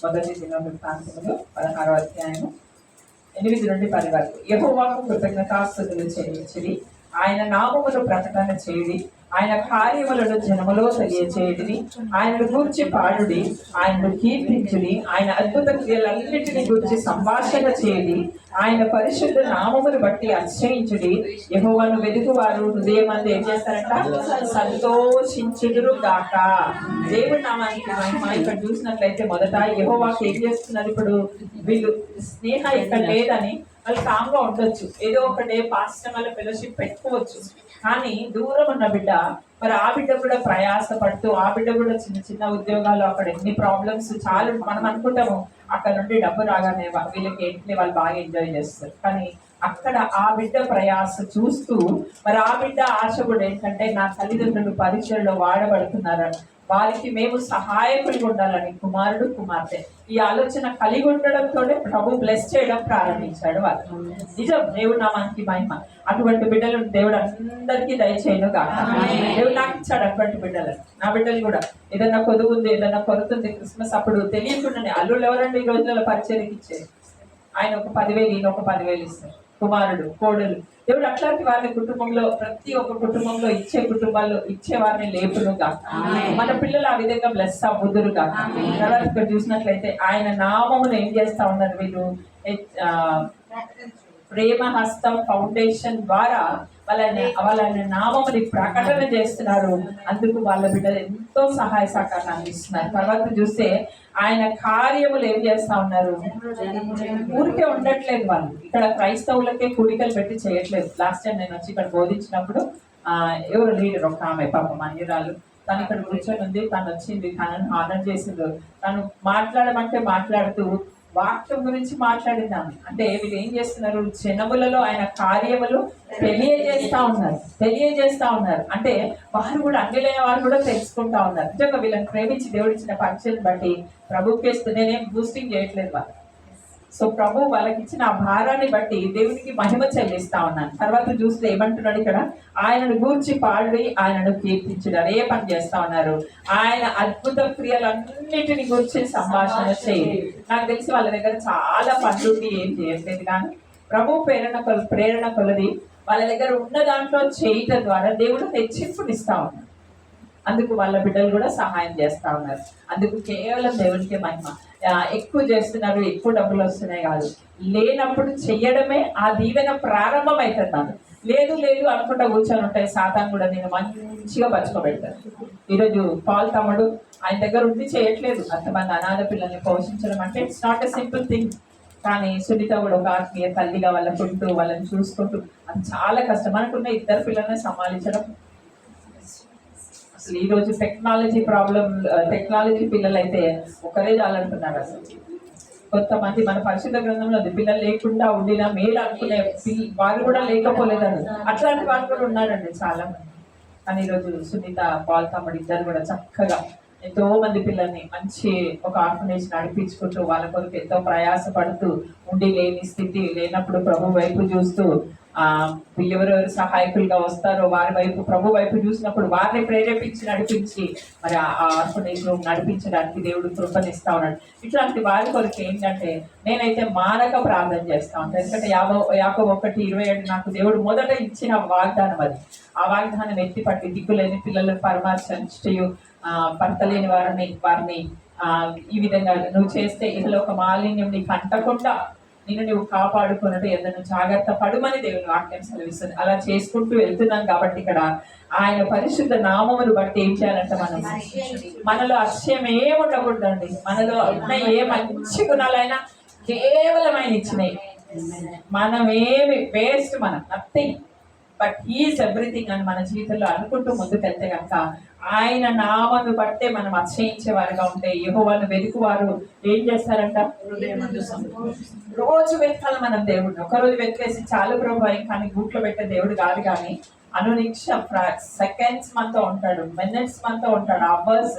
మొదటి దినవృత్తాంతములు 16వ అధ్యాయము 8 నుండి 10 వరకు. యెహోవాకు కృతజ్ఞతాస్తుతులు చెల్లించిరి, ఆయన నామమును ప్రకటన చేయుడి, ఆయన కార్యములను జనములో తెలియచేయుడి, ఆయనను గూర్చి పాడుడి, ఆయనను కీర్తించుడి, ఆయన అద్భుత క్రియలన్నిటిని గూర్చి సంభాషణ చేయుడి, ఆయన పరిశుద్ధ నామమును బట్టి అతిశయించుడి. యెహోవాను వెదుకువారు హృదయమందు ఏం చేస్తారంట? సంతోషించుదురు గాక. దేవుడి నామానికి మహిమ. ఇక్కడ చూసినట్లయితే మొదట యెహోవాకి ఏం చేస్తున్నారు? ఇప్పుడు వీళ్ళు స్నేహ ఇక్కడ లేదని వాళ్ళు కామ్గా ఉండొచ్చు, ఏదో ఒకటే పాస్టర్ వల్ల ఫెలోషిప్ పెట్టుకోవచ్చు, కానీ దూరం ఉన్న బిడ్డ, మరి ఆ బిడ్డ కూడా ప్రయాసపడుతూ, ఆ బిడ్డ కూడా చిన్న చిన్న ఉద్యోగాలు, అక్కడ ఎన్ని ప్రాబ్లమ్స్ చాలు. మనం అనుకుంటాము అక్కడ నుండి డబ్బు రాగానే వీళ్ళకి ఏంటి వాళ్ళు బాగా ఎంజాయ్ చేస్తారు, కానీ అక్కడ ఆ బిడ్డ ప్రయాస చూస్తూ, మరి ఆ బిడ్డ ఆశ కూడా ఏంటంటే నా తల్లిదండ్రులు పరీక్షల్లో వాడబడుతున్నారు, వారికి మేము సహాయకులుగా ఉండాలని కుమారుడు కుమార్తె ఈ ఆలోచన కలిగి ఉండడంతో ప్రభు బ్లెస్ చేయడం ప్రారంభించాడు వాళ్ళు. నిజం, దేవుడు నామానికి మహిమ. అటువంటి బిడ్డలు దేవుడు అందరికీ దయచేయను కాక. దేవుడు నాకు ఇచ్చాడు అటువంటి బిడ్డలు. నా బిడ్డలు కూడా ఏదైనా కొదువు ఉంది, ఏదైనా కొరుతుంది, క్రిస్మస్ అప్పుడు తెలియకుండానే అల్లుళ్ళు ఎవరండి ఈ రోజులలో పరిచయకి ఇచ్చేది? ఆయన ఒక 10,000, ఈయన ఒక 10,000 ఇస్తారు. కుమారుడు కోడలు, దేవుడు అట్లాంటి వారిని కుటుంబంలో, ప్రతి ఒక్క కుటుంబంలో ఇచ్చే కుటుంబాల్లో ఇచ్చే వారిని లేపునుగా. మన పిల్లలు ఆ విధంగా బ్లెస్ అవ్వుదురుగా. తర్వాత ఇక్కడ చూసినట్లయితే ఆయన నామమును ఏం చేస్తా ఉన్నారు వీళ్ళు? ప్రేమ హస్తం ఫౌండేషన్ ద్వారా వాళ్ళ నామముని ప్రకటన చేస్తున్నారు. అందుకు వాళ్ళ బిడ్డలు ఎంతో సహాయ సహకారాలు అందిస్తున్నారు. తర్వాత చూస్తే ఆయన కార్యములు ఏం చేస్తా ఉన్నారు? ఊరికే ఉండట్లేదు వాళ్ళు. ఇక్కడ క్రైస్తవులకే కూడికలు పెట్టి చేయట్లేదు. లాస్ట్ టైం నేను వచ్చి ఇక్కడ బోధించినప్పుడు ఎవరు లీడర్, ఒక ఆమె పాపం అన్యురాలు, తను ఇక్కడ కూర్చొని ఉంది, తను వచ్చింది, తనను ఆనర్ చేసింది, తను మాట్లాడమంటే మాట్లాడుతూ వాక్యం గురించి మాట్లాడిందాము. అంటే వీళ్ళు ఏం చేస్తున్నారు? జనములలో ఆయన కార్యములు తెలియజేస్తా ఉన్నారు. అంటే వారు కూడా, అన్యులైన వారు కూడా తెలుసుకుంటా ఉన్నారు. నిజంగా వీళ్ళని ప్రేమించి దేవుడిచ్చిన పరీక్షను బట్టి ప్రభుకేస్తూ, నేనేం బూస్టింగ్ చేయట్లేదు వాళ్ళు. సో ప్రభు వాళ్ళకి ఇచ్చిన ఆ భారాన్ని బట్టి దేవునికి మహిమ చెల్లిస్తా ఉన్నాను. తర్వాత చూస్తే ఏమంటున్నాడు ఇక్కడ? ఆయనను గూర్చి పాడి, ఆయనను కీర్తించున్నారు. ఏ పని చేస్తా ఉన్నారు? ఆయన అద్భుత క్రియలన్నిటిని గురించి సంభాషణ చేయండి. నాకు తెలిసి వాళ్ళ దగ్గర చాలా పనులుండి ఏం చేయట్లేదు, కానీ ప్రభు ప్రేరణ కొలది వాళ్ళ దగ్గర ఉన్న దాంట్లో చేయటం ద్వారా దేవుడు హెచ్చింపునిస్తా ఉన్నాడు. అందుకు వాళ్ళ బిడ్డలు కూడా సహాయం చేస్తా ఉన్నారు. అందుకు కేవలం దేవుడికే మహిమ. ఎక్కువ చేస్తున్నారు, ఎక్కువ డబ్బులు వస్తున్నాయి కాదు, లేనప్పుడు చెయ్యడమే ఆ దీవెన ప్రారంభం అవుతున్నాను. లేదు అనుకుంటా కూర్చొని ఉంటాయి. సాతాను కూడా నేను మంచిగా పచ్చుకోబెడతాను. ఈరోజు పాల్ తమ్ముడు ఆయన దగ్గర ఉండి చేయట్లేదు. అంతమంది అనాథ పిల్లల్ని పోషించడం అంటే it's not a simple thing. కానీ సునీత కూడా ఒక ఆత్మీయ తల్లిగా వాళ్ళకుంటూ, వాళ్ళని చూసుకుంటూ, అది చాలా కష్టం. మనకున్న 2 పిల్లల్ని సమాలించడం అసలు. ఈరోజు టెక్నాలజీ పిల్లలు అయితే ఒకరే చాలంటున్నారు. అసలు కొంతమంది మన పరిశుద్ధ గ్రంథంలో పిల్లలు లేకుండా ఉండినా మేలు అనుకునే వారు కూడా లేకపోలేదండి. అట్లాంటి వారు కూడా ఉన్నారండి చాలా మంది. కానీ ఈరోజు సునీత, పాల్ తమ్ముడు ఇద్దరు కూడా చక్కగా ఎంతో మంది పిల్లల్ని మంచి ఒక ఆర్ఫనేజ్ నడిపించుకుంటూ, వాళ్ళ కొరకు ఎంతో ప్రయాసపడుతూ, ఉండి లేని స్థితి లేనప్పుడు ప్రభు వైపు చూస్తూ, ఎవరెవరు సహాయకులుగా వస్తారో వారి వైపు, ప్రభు వైపు చూసినప్పుడు వారిని ప్రేరేపించి నడిపించి, మరి ఆ ఆర్ఫనేజ్ రూమ్ నడిపించడానికి దేవుడు కృపనిస్తా ఉన్నాడు. ఇట్లాంటి వారి కొరకు ఏంటంటే నేనైతే మానక ప్రార్థన చేస్తా ఉంటాను. ఎందుకంటే యాకోబు 1:27 నాకు దేవుడు మొదట ఇచ్చిన వాగ్దానం అది. ఆ వాగ్దానం ఎత్తి పట్టి దిక్కులేని పిల్లలను పరామర్శించు, భర్త లేని వారిని ఈ విధంగా నువ్వు చేస్తే ఇందులో ఒక మాలిన్యం నీకు అంటకుండా నేను నువ్వు కాపాడుకున్నట్టు ఏదైనా జాగ్రత్త పడుమని దేవుని వాక్యం సెలవిస్తుంది. అలా చేసుకుంటూ వెళ్తున్నాం కాబట్టి ఇక్కడ ఆయన పరిశుద్ధ నామమును బట్టి ఏం చేయాలంటే మనలో అతిశయం ఏముండకూడదండి. మనలో ఉన్న ఏ మంచి గుణాలైనా కేవలం ఆయన ఇచ్చినాయి. మనం ఏమి వేస్ట్, మనం నథింగ్, బట్ హీఈస్ ఎవ్రీథింగ్ అని మన జీవితంలో అనుకుంటూ ముందుకెళ్తే కనుక ఆయన నామను బట్టే మనం అతిశయించే వారుగా ఉంటే, యెహోవాను వెతుకువారు ఏం చేస్తారంట? రోజు వెతకాలి మనం దేవుడిని. ఒకరోజు వెతికేసి చాలు ప్రభు కానీ గూట్లో పెట్టే దేవుడు కాదు, కానీ అనునిక్ష సెకండ్స్ మనతో ఉంటాడు, మినిట్స్ మనతో ఉంటాడు, అవర్స్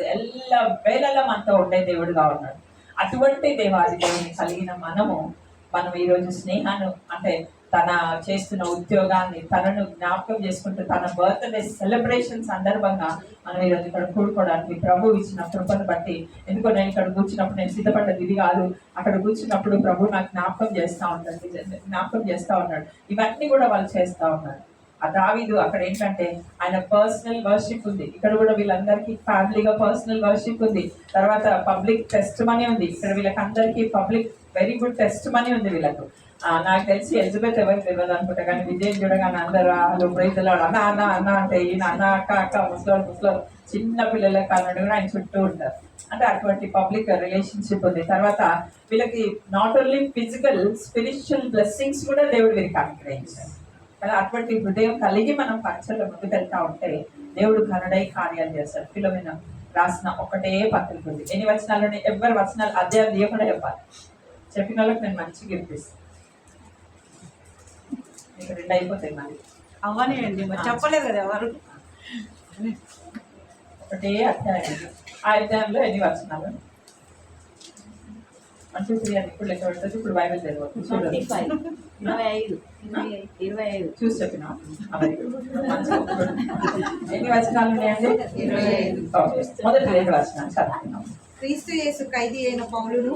వేళల మనతో ఉండే దేవుడుగా ఉన్నాడు. అటువంటి దేవాది దేవుని కలిగిన మనము మనం ఈరోజు స్నేహాన్ని అంటే తన చేస్తున్న ఉద్యోగాన్ని తనను జ్ఞాపకం చేసుకుంటూ తన బర్త్డే సెలబ్రేషన్ సందర్భంగా మనం ఈరోజు ఇక్కడ కూడుకోవడానికి ప్రభు ఇచ్చిన కృపను బట్టి, ఎందుకో నేను ఇక్కడ కూర్చున్నప్పుడు నేను సిద్ధపడ్డది ఇది కాదు, అక్కడ కూర్చున్నప్పుడు ప్రభు నాకు జ్ఞాపకం చేస్తూ ఉన్నాడు. ఇవన్నీ కూడా వాళ్ళు చేస్తూ ఉన్నారు. ఆ దావీదు అక్కడ ఏంటంటే ఆయన పర్సనల్ వర్షిప్ ఉంది, ఇక్కడ కూడా వీళ్ళందరికీ ఫ్యామిలీగా పర్సనల్ వర్షిప్ ఉంది, తర్వాత పబ్లిక్ టెస్ట్ మనీ ఉంది. ఇక్కడ వీళ్ళకి అందరికీ public very good test money ఉంది వీళ్ళకు. నాకు తెలిసి ఎలిజబెత్ ఎవరికి తెలియదు అనుకుంటా, కానీ విజయ్ చూడగానే అందరూ వాళ్ళు ప్రైజ్లో అన్న అన్న అన్న అంటే ఈయన అన్న అక్క అక్క ముసలో చిన్న పిల్లలకి అన్నట్టు కూడా ఆయన చుట్టూ ఉంటారు. అంటే అటువంటి పబ్లిక్ రిలేషన్షిప్ ఉంది. తర్వాత వీళ్ళకి not only physical spiritual blessings కూడా దేవుడు వీరికి అనుగ్రహించారు. కానీ అటువంటి హృదయం కలిగి మనం పరీక్షల్లో ముందుకు వెళ్తా ఉంటే దేవుడు ఘనుడై కార్యాలు చేస్తాడు. ఫిలోమెనా రాసిన ఒకటే పత్రిక ఉంది. ఎన్ని వచనాలని ఎవరి వచనాలు అధ్యాయం తీయకుండా చెప్పాలి. చెప్పిన వాళ్ళకి నేను మంచిగా ఇప్పిస్తాను. మీకు 2 అయిపోతాయి మళ్ళీ అవనేయండి, మరి చెప్పలేదు కదా ఎవరు. ఒకటే అధ్యాయం. ఆ అధ్యాయంలో ఎన్ని వచనాలు? 1 2 3 అని ఇప్పుడు లెక్క పెడుతుంది. ఇప్పుడు బైబిల్ తెలియదు, 25 చూసి చెప్పిన ఎన్ని వచనాలు ఉన్నాయండి? 25. మొదటి 2 వచనాలు చదువుతున్నాం. క్రీస్తు యేసు ఖైదీ అయిన పౌలును,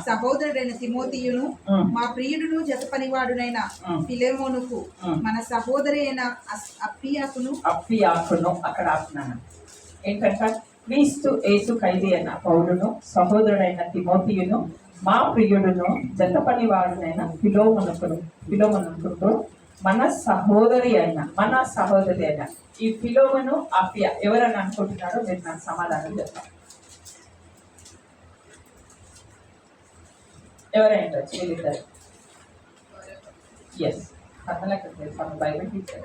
సహోదరుడైన తిమోతియును, మా ప్రియుడును జత పనివాడునైన ఫిలెమోనుకు, మన సహోదరి అయిన అప్పియాకును అక్కడ ఆపుతున్నాను. ఏంటంటే క్రీస్తు యేసు ఖైదీ అయిన పౌలును, సహోదరుడైన తిమోతియును, మా ప్రియుడును జత పనివాడునైన ఫిలోమోనుకు, మన సహోదరి అయిన ఈ ఫిలోమోను అప్పియా ఎవరని అనుకుంటున్నారో మీరు నాకు సమాధానం చెప్తారు. ఎవరైనా వీళ్ళిద్దరు? ఎస్, కథలకు తెలుసు, బైబిల్ టీచర్.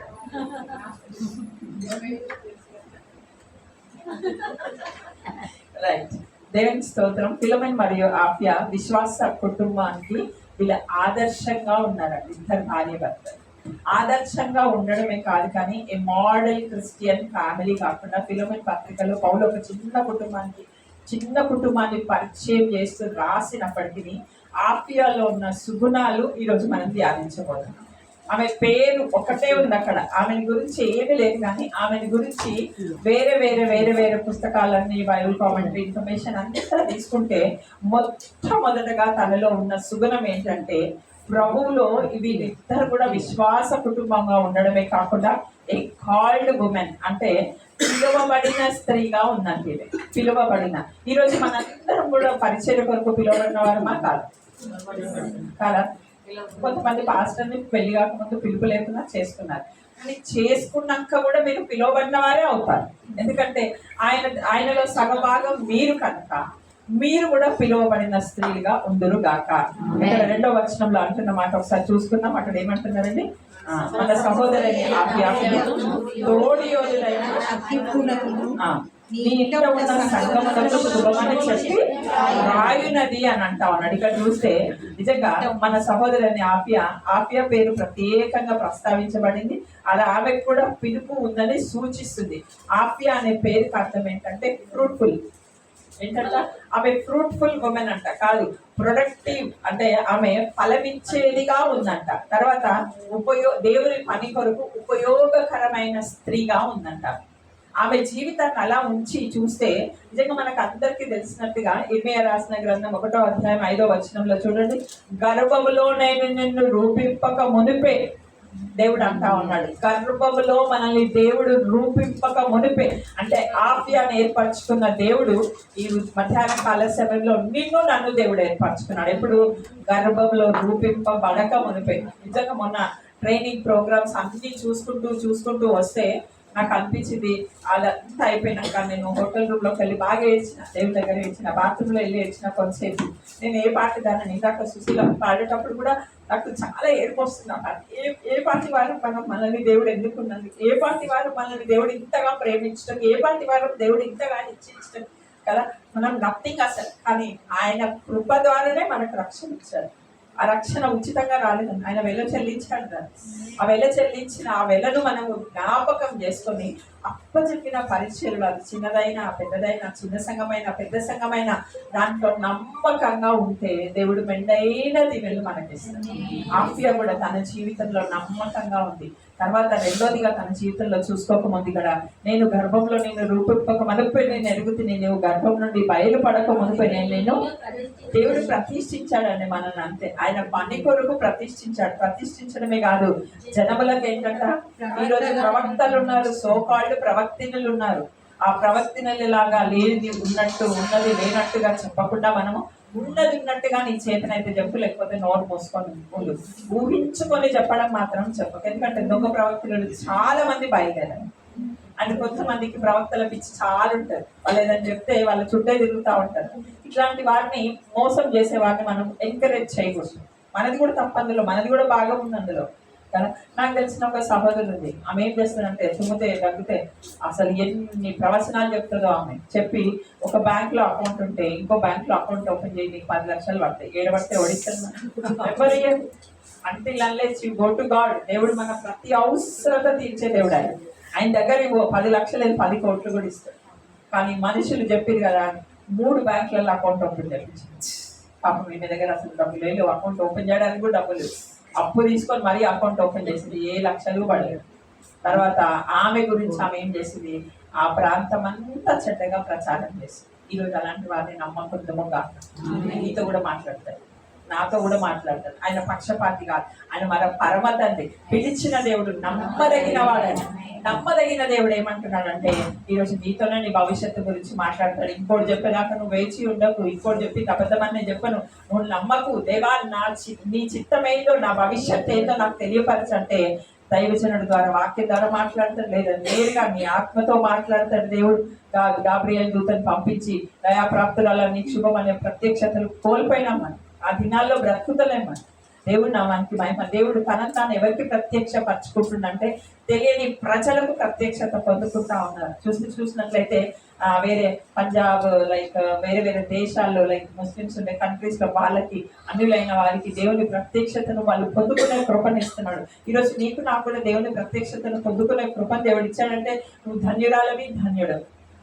రైట్, దేవుని స్తోత్రం. ఫిలోమెన్ మరియు ఆప్యా విశ్వాస కుటుంబానికి వీళ్ళ ఆదర్శంగా ఉన్నారండి. ఇద్దరు భార్య భర్తలు ఆదర్శంగా ఉండడమే కాదు, కానీ ఏ మోడల్ క్రిస్టియన్ ఫ్యామిలీ కాకుండా ఫిలోమెన్ పత్రికలో పౌలు ఒక చిన్న కుటుంబాన్ని పరిచయం చేస్తూ రాసినప్పటికీ ఆప్యాలో ఉన్న సుగుణాలు ఈరోజు మనం ధ్యానించబోతున్నాం. ఆమె పేరు ఒకటే ఉంది అక్కడ, ఆమెని గురించి ఏమీ లేదు, కానీ ఆమెని గురించి వేరే పుస్తకాలన్నీ బైబిల్ కామెంటరీ ఇన్ఫర్మేషన్ అంతా తీసుకుంటే మొట్టమొదటగా తనలో ఉన్న సుగుణం ఏంటంటే ప్రభువులో వీళ్ళిద్దరు కూడా విశ్వాస కుటుంబంగా ఉండడమే కాకుండా ఏ కాల్డ్ ఉమెన్, అంటే పిలువబడిన స్త్రీగా ఉందండి. పిలువబడిన, ఈరోజు మనందరం కూడా పరిచయ కొరకు పిలువబడిన వారమా కాదా? కొంతమంది పాస్టర్ని పెళ్లి కాకముందు పిలుపు లేకుండా చేసుకున్నారు, కానీ చేసుకున్నాక కూడా మీరు పిలువబడిన వారే అవుతారు. ఎందుకంటే ఆయనలో సగభాగం మీరు కనుక మీరు కూడా పిలువబడిన స్త్రీలుగా ఉందురు గాక. ఇక్కడ 2వ వచనంలో అంటున్న మాట ఒకసారి చూసుకుందాం. అక్కడ ఏమంటున్నారండి? మన సహోదరుని తోడి యోధులైన నీ ఇంట్లో ఉన్న సంగములకు శుభమని చెప్పి రాయునది అని అంటా ఉన్నాడు. ఇక్కడ చూస్తే నిజంగా మన సహోదరుని ఆప్య పేరు ప్రత్యేకంగా ప్రస్తావించబడింది. అది ఆమెకు కూడా పిలుపు ఉందని సూచిస్తుంది. ఆప్య అనే పేరుకి అర్థం ఏంటంటే ఫ్రూట్ఫుల్. ఏంటంట? ఆమె ఫ్రూట్ఫుల్ ఉమెన్ అంట, కాదు ప్రొడక్టివ్, అంటే ఆమె ఫలమిచ్చేదిగా ఉందంట. తర్వాత దేవుని పని కొరకు ఉపయోగకరమైన స్త్రీగా ఉందంట. ఆమె జీవితాన్ని అలా ఉంచి చూస్తే నిజంగా మనకు అందరికీ తెలిసినట్టుగా ఇర్మియా రాసిన గ్రంథం 1వ అధ్యాయం 5వ వచనంలో చూడండి, గర్భములో నేను నిన్ను రూపింపక మునిపే దేవుడు అంటా ఉన్నాడు. గర్భములో మనల్ని దేవుడు రూపింపక మునిపే, అంటే ఆప్యాన్ని ఏర్పరచుకున్న దేవుడు ఈ మధ్యాహ్న కాల సమయంలో నన్ను దేవుడు ఏర్పరచుకున్నాడు. ఎప్పుడు? గర్భంలో రూపింపబడక మునిపే. నిజంగా మొన్న ట్రైనింగ్ ప్రోగ్రామ్స్ అన్ని చూసుకుంటూ వస్తే నాకు అనిపించింది, అదంతా అయిపోయినాక నేను హోటల్ రూమ్లోకి వెళ్ళి బాగా ఏడ్చిన, దేవుని దగ్గర ఏడ్చిన, బాత్రూంలో వెళ్ళి ఏడ్చిన కొంతసేపు. నేను ఏ పాట దాన్ని ఇందాక సుశీల పాడేటప్పుడు కూడా నాకు చాలా ఏడుపు వస్తున్నాను. ఏ పార్టీ వారు మనల్ని దేవుడు ఎందుకున్నది, ఏ పార్టీ వారు మనల్ని దేవుడు ఇంతగా ప్రేమించడం, ఏ పార్టీ వారు దేవుడు ఇంతగా ఇచ్చించడం కదా. మనం నథింగ్ అసలు, కానీ ఆయన కృప ద్వారానే మనకు రక్షణ ఇచ్చారు. ఆ రక్షణ ఉచితంగా రాలేదండి, ఆయన వెల చెల్లించాడు. ఆ వెల చెల్లించిన ఆ వెలను మనము జ్ఞాపకం చేసుకొని అప్పచెప్పిన పరిచర్యలు, అది చిన్నదైనా పెద్దదైనా, చిన్న సంఘమైన పెద్ద సంఘమైన, దాంట్లో నమ్మకంగా ఉంటే దేవుడు మెండైన దీవెనలు మనకిస్తాడు. ఆఫియా కూడా తన జీవితంలో నమ్మకంగా ఉంది. తర్వాత రెండోదిగా తన జీవితంలో చూసుకోకముందు ఇక్కడ, నేను గర్భంలో నేను రూపింపక మునుపే నేను ఎరుగుతుంది, నేను గర్భం నుండి బయలుపడక మునుపే నేను దేవుడు ప్రతిష్ఠించాడండి మనల్ని. అంతే, ఆయన పని కొరకు ప్రతిష్ఠించాడు. ప్రతిష్ఠించడమే కాదు, జనములకు ఏంటంట, ఈరోజు ప్రవక్తలు ఉన్నారు, సోకాళ్ళు ప్రవక్తినులు ఉన్నారు. ఆ ప్రవక్తినులు లాగా లేనిది ఉన్నట్టు, ఉన్నది లేనట్టుగా చెప్పకుండా మనము ఉన్నది ఉన్నట్టుగా నీ చేతనైతే చెప్పు, లేకపోతే నోరు మూసుకొని ఉండు. ఊహించుకొని చెప్పడం మాత్రం చెప్పకు. ఎందుకంటే దొంగ ప్రవక్తలు చాలా మంది బయలుదేరారు. అంటే కొంతమందికి ప్రవక్తల పిచ్చి చాలా ఉంటుంది. వాళ్ళు ఏదని చెప్తే వాళ్ళ చుట్టే తిరుగుతూ ఉంటారు. ఇట్లాంటి వారిని మోసం చేసే వారిని మనం ఎంకరేజ్ చేయకూడదు. మనది కూడా తప్పందులో, మనది కూడా బాగా ఉంది అందులో కదా. నాకు తెలిసిన ఒక సహోదరు ఉంది. ఆమె ఏం చేస్తుందంటే, తుమ్మితే తగ్గితే అసలు ఎన్ని ప్రవచనాలు చెప్తుందో ఆమె చెప్పి, ఒక బ్యాంక్ లో అకౌంట్ ఉంటే ఇంకో బ్యాంక్ లో అకౌంట్ ఓపెన్ చేయి, నీకు 10 లక్షలు పడతాయి, ఏడబడితే ఓడిస్తాను ఎవరు అంటే unless you go to God. దేవుడు మన ప్రతి అవసరత తీర్చే దేవుడు. ఆయన దగ్గర 10 లక్షలు 10 కోట్లు కూడా ఇస్తాడు. కానీ మనుషులు చెప్పారు కదా, 3 బ్యాంకులలో అకౌంట్ ఓపెన్ చేయించింది. పాపం మీ దగ్గర అసలు డబ్బులు లేవు, అకౌంట్ ఓపెన్ చేయడానికి కూడా డబ్బులు, అప్పు తీసుకొని మరీ అకౌంట్ ఓపెన్ చేసింది, ఏ లక్షలు పడలేదు. తర్వాత ఆమె గురించి ఆమె ఏం చేసింది, ఆ ప్రాంతం అంతా చెడ్డగా ప్రచారం చేసింది. ఈరోజు అలాంటి వారిని నమ్మకూడదేమో కాదు. నీతో కూడా మాట్లాడతారు, నాతో కూడా మాట్లాడతారు. ఆయన పక్షపాతి కాదు, ఆయన మన పరమ తండ్రి, పిలిచిన దేవుడు, నమ్మదగిన వాడని. నమ్మదగిన దేవుడు ఏమంటున్నాడంటే, ఈరోజు నీతోనే నీ భవిష్యత్తు గురించి మాట్లాడతాడు. ఇంకోటి చెప్పేదాకా నువ్వు వేచి ఉండకు, ఇంకోటి చెప్పి అబద్ధమని చెప్పను, నువ్వు నమ్మకు. దేవా, నీ చిత్తమేందో, నా భవిష్యత్తు ఏందో నాకు తెలియపరచంటే దైవజనుడి ద్వారా, వాక్యం ద్వారా మాట్లాడతాడు. లేదా నేరుగా నీ ఆత్మతో మాట్లాడతాడు దేవుడు. గాబ్రియల్ దూతను పంపించి, దయాప్రాప్తులలో నీకు శుభం అనే ప్రత్యక్షతలు కోల్పోయినామని, ఆ దినాల్లో బ్రతుకుతలేమని. దేవుడు నామానికి మహిమ. దేవుడు తనను తాను ఎవరికి ప్రత్యక్ష పరచుకుంటుందంటే, తెలియని ప్రజలకు ప్రత్యక్షత పొందుకుంటా ఉన్నారు. చూసినట్లయితే వేరే పంజాబ్, లైక్ వేరే వేరే దేశాల్లో, లైక్ ముస్లిమ్స్ ఉండే కంట్రీస్ లో వాళ్ళకి, అన్యులైన వారికి దేవుని ప్రత్యక్షతను వాళ్ళు పొందుకునే కృపను ఇస్తున్నాడు. ఈరోజు నీకు నాకు కూడా దేవుని ప్రత్యక్షతను పొందుకునే కృపను దేవుడు ఇచ్చాడంటే నువ్వు ధన్యురాలవి, ధన్యుడు.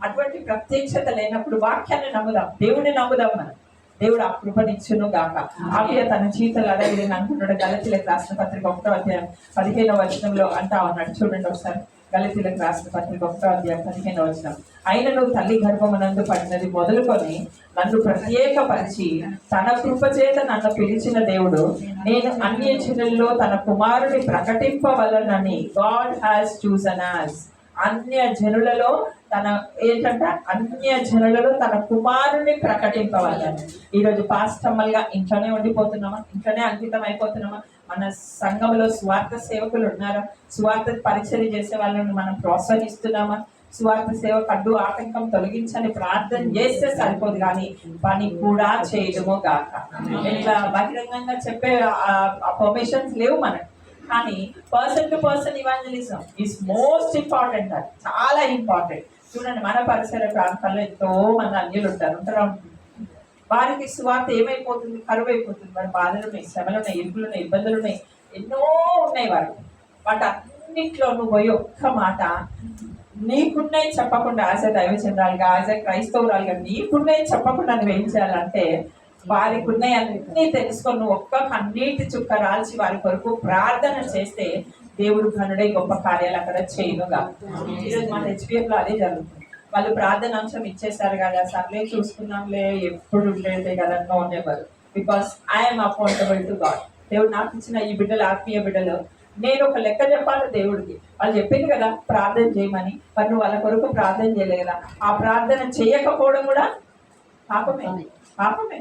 అటువంటి ప్రత్యక్షత లేనప్పుడు వాక్యాన్ని నమ్ముదాం, దేవుడిని నమ్ముదాం. మనం దేవుడు ఆ కృపనిచ్చును గాక. ఆపియ తన జీవితాలు అడగలి అనుకున్నాడు. గలతీలకు రాసిన పత్రిక 1వ అధ్యాయం 15వ వచనంలో అంటా ఉన్నాడు. చూడండి ఒకసారి, గలతీలకు రాసిన పత్రిక 1వ అధ్యాయం 15వ వచనం. అయినను తల్లి గర్భమునందు పడినది మొదలుకొని నన్ను ప్రత్యేకపరిచి తన కృపచేత నన్ను పిలిచిన దేవుడు, నేను అన్య జనుల్లో తన కుమారుని ప్రకటింపవలనని, గాడ్ హ్యాస్ చూసన్ us. అన్య జనులలో తన ఏంటంట, అన్య జనులలో తన కుమారుని ప్రకటింపవాలని. ఈరోజు పాస్టమ్మల్గా ఇంట్లోనే ఉండిపోతున్నామా, ఇంట్లోనే అంకితం అయిపోతున్నామా? మన సంఘంలో స్వార్థ సేవకులు ఉన్నారా? స్వార్థ పరిచర్య చేసే వాళ్ళని మనం ప్రోత్సహిస్తున్నామా? స్వార్థ సేవకు అడ్డు ఆటంకం తొలగించని ప్రార్థన చేస్తే సరిపోదు, కానీ పని కూడా చేయడమో గాక. ఇట్లా బహిరంగంగా చెప్పే పర్మిషన్స్ లేవు మనకు. కానీ person to person evangelism is most important. అది చాలా ఇంపార్టెంట్. చూడండి, మన పరిసర ప్రాంతాల్లో ఎంతో మంది అన్యులు ఉంటారు. వారికి సువార్త ఏమైపోతుంది, కరువు అయిపోతుంది. వారి బాధలు ఉన్నాయి, శ్రమలు ఉన్నాయి, ఇరుకులు ఉన్నాయి, ఇబ్బందులు ఉన్నాయి, ఎన్నో ఉన్నాయి వారికి. వాటి అన్నింటిలో నువ్వు పోయి ఒక్క మాట నీకున్నాయి చెప్పకుండా, యాజ్ ఎ దైవచంద్రాలుగా, యాజ్ ఎ క్రైస్తవురాలుగా నీకున్నాయి చెప్పకుండా నువ్వు ఏం చేయాలంటే, వారికి ఉన్నాయి అన్నీ తెలుసుకొని నువ్వు ఒక్క కన్నీటి చుక్క రాల్చి వారి కొరకు ప్రార్థన చేస్తే దేవుడు ఘనుడై గొప్ప కార్యాలు అక్కడ చేయనుగా. ఈరోజు మన HPF లో అదే జరుగుతుంది. వాళ్ళు ప్రార్థన అంశం ఇచ్చేసారు కదా, సర్లే చూసుకున్నాంలే, ఎప్పుడు ఉండేదే కదా, no never. Because I'm accountable to God. దేవుడు నాకు ఇచ్చిన ఈ బిడ్డలు, ఆత్మీయ బిడ్డలు, నేను ఒక లెక్క చెప్పాలి దేవుడికి. వాళ్ళు చెప్పింది కదా ప్రార్థన చేయమని, మరి నువ్వు వాళ్ళ కొరకు ప్రార్థన చేయలే కదా. ఆ ప్రార్థన చేయకపోవడం కూడా పాపమే. పాపమే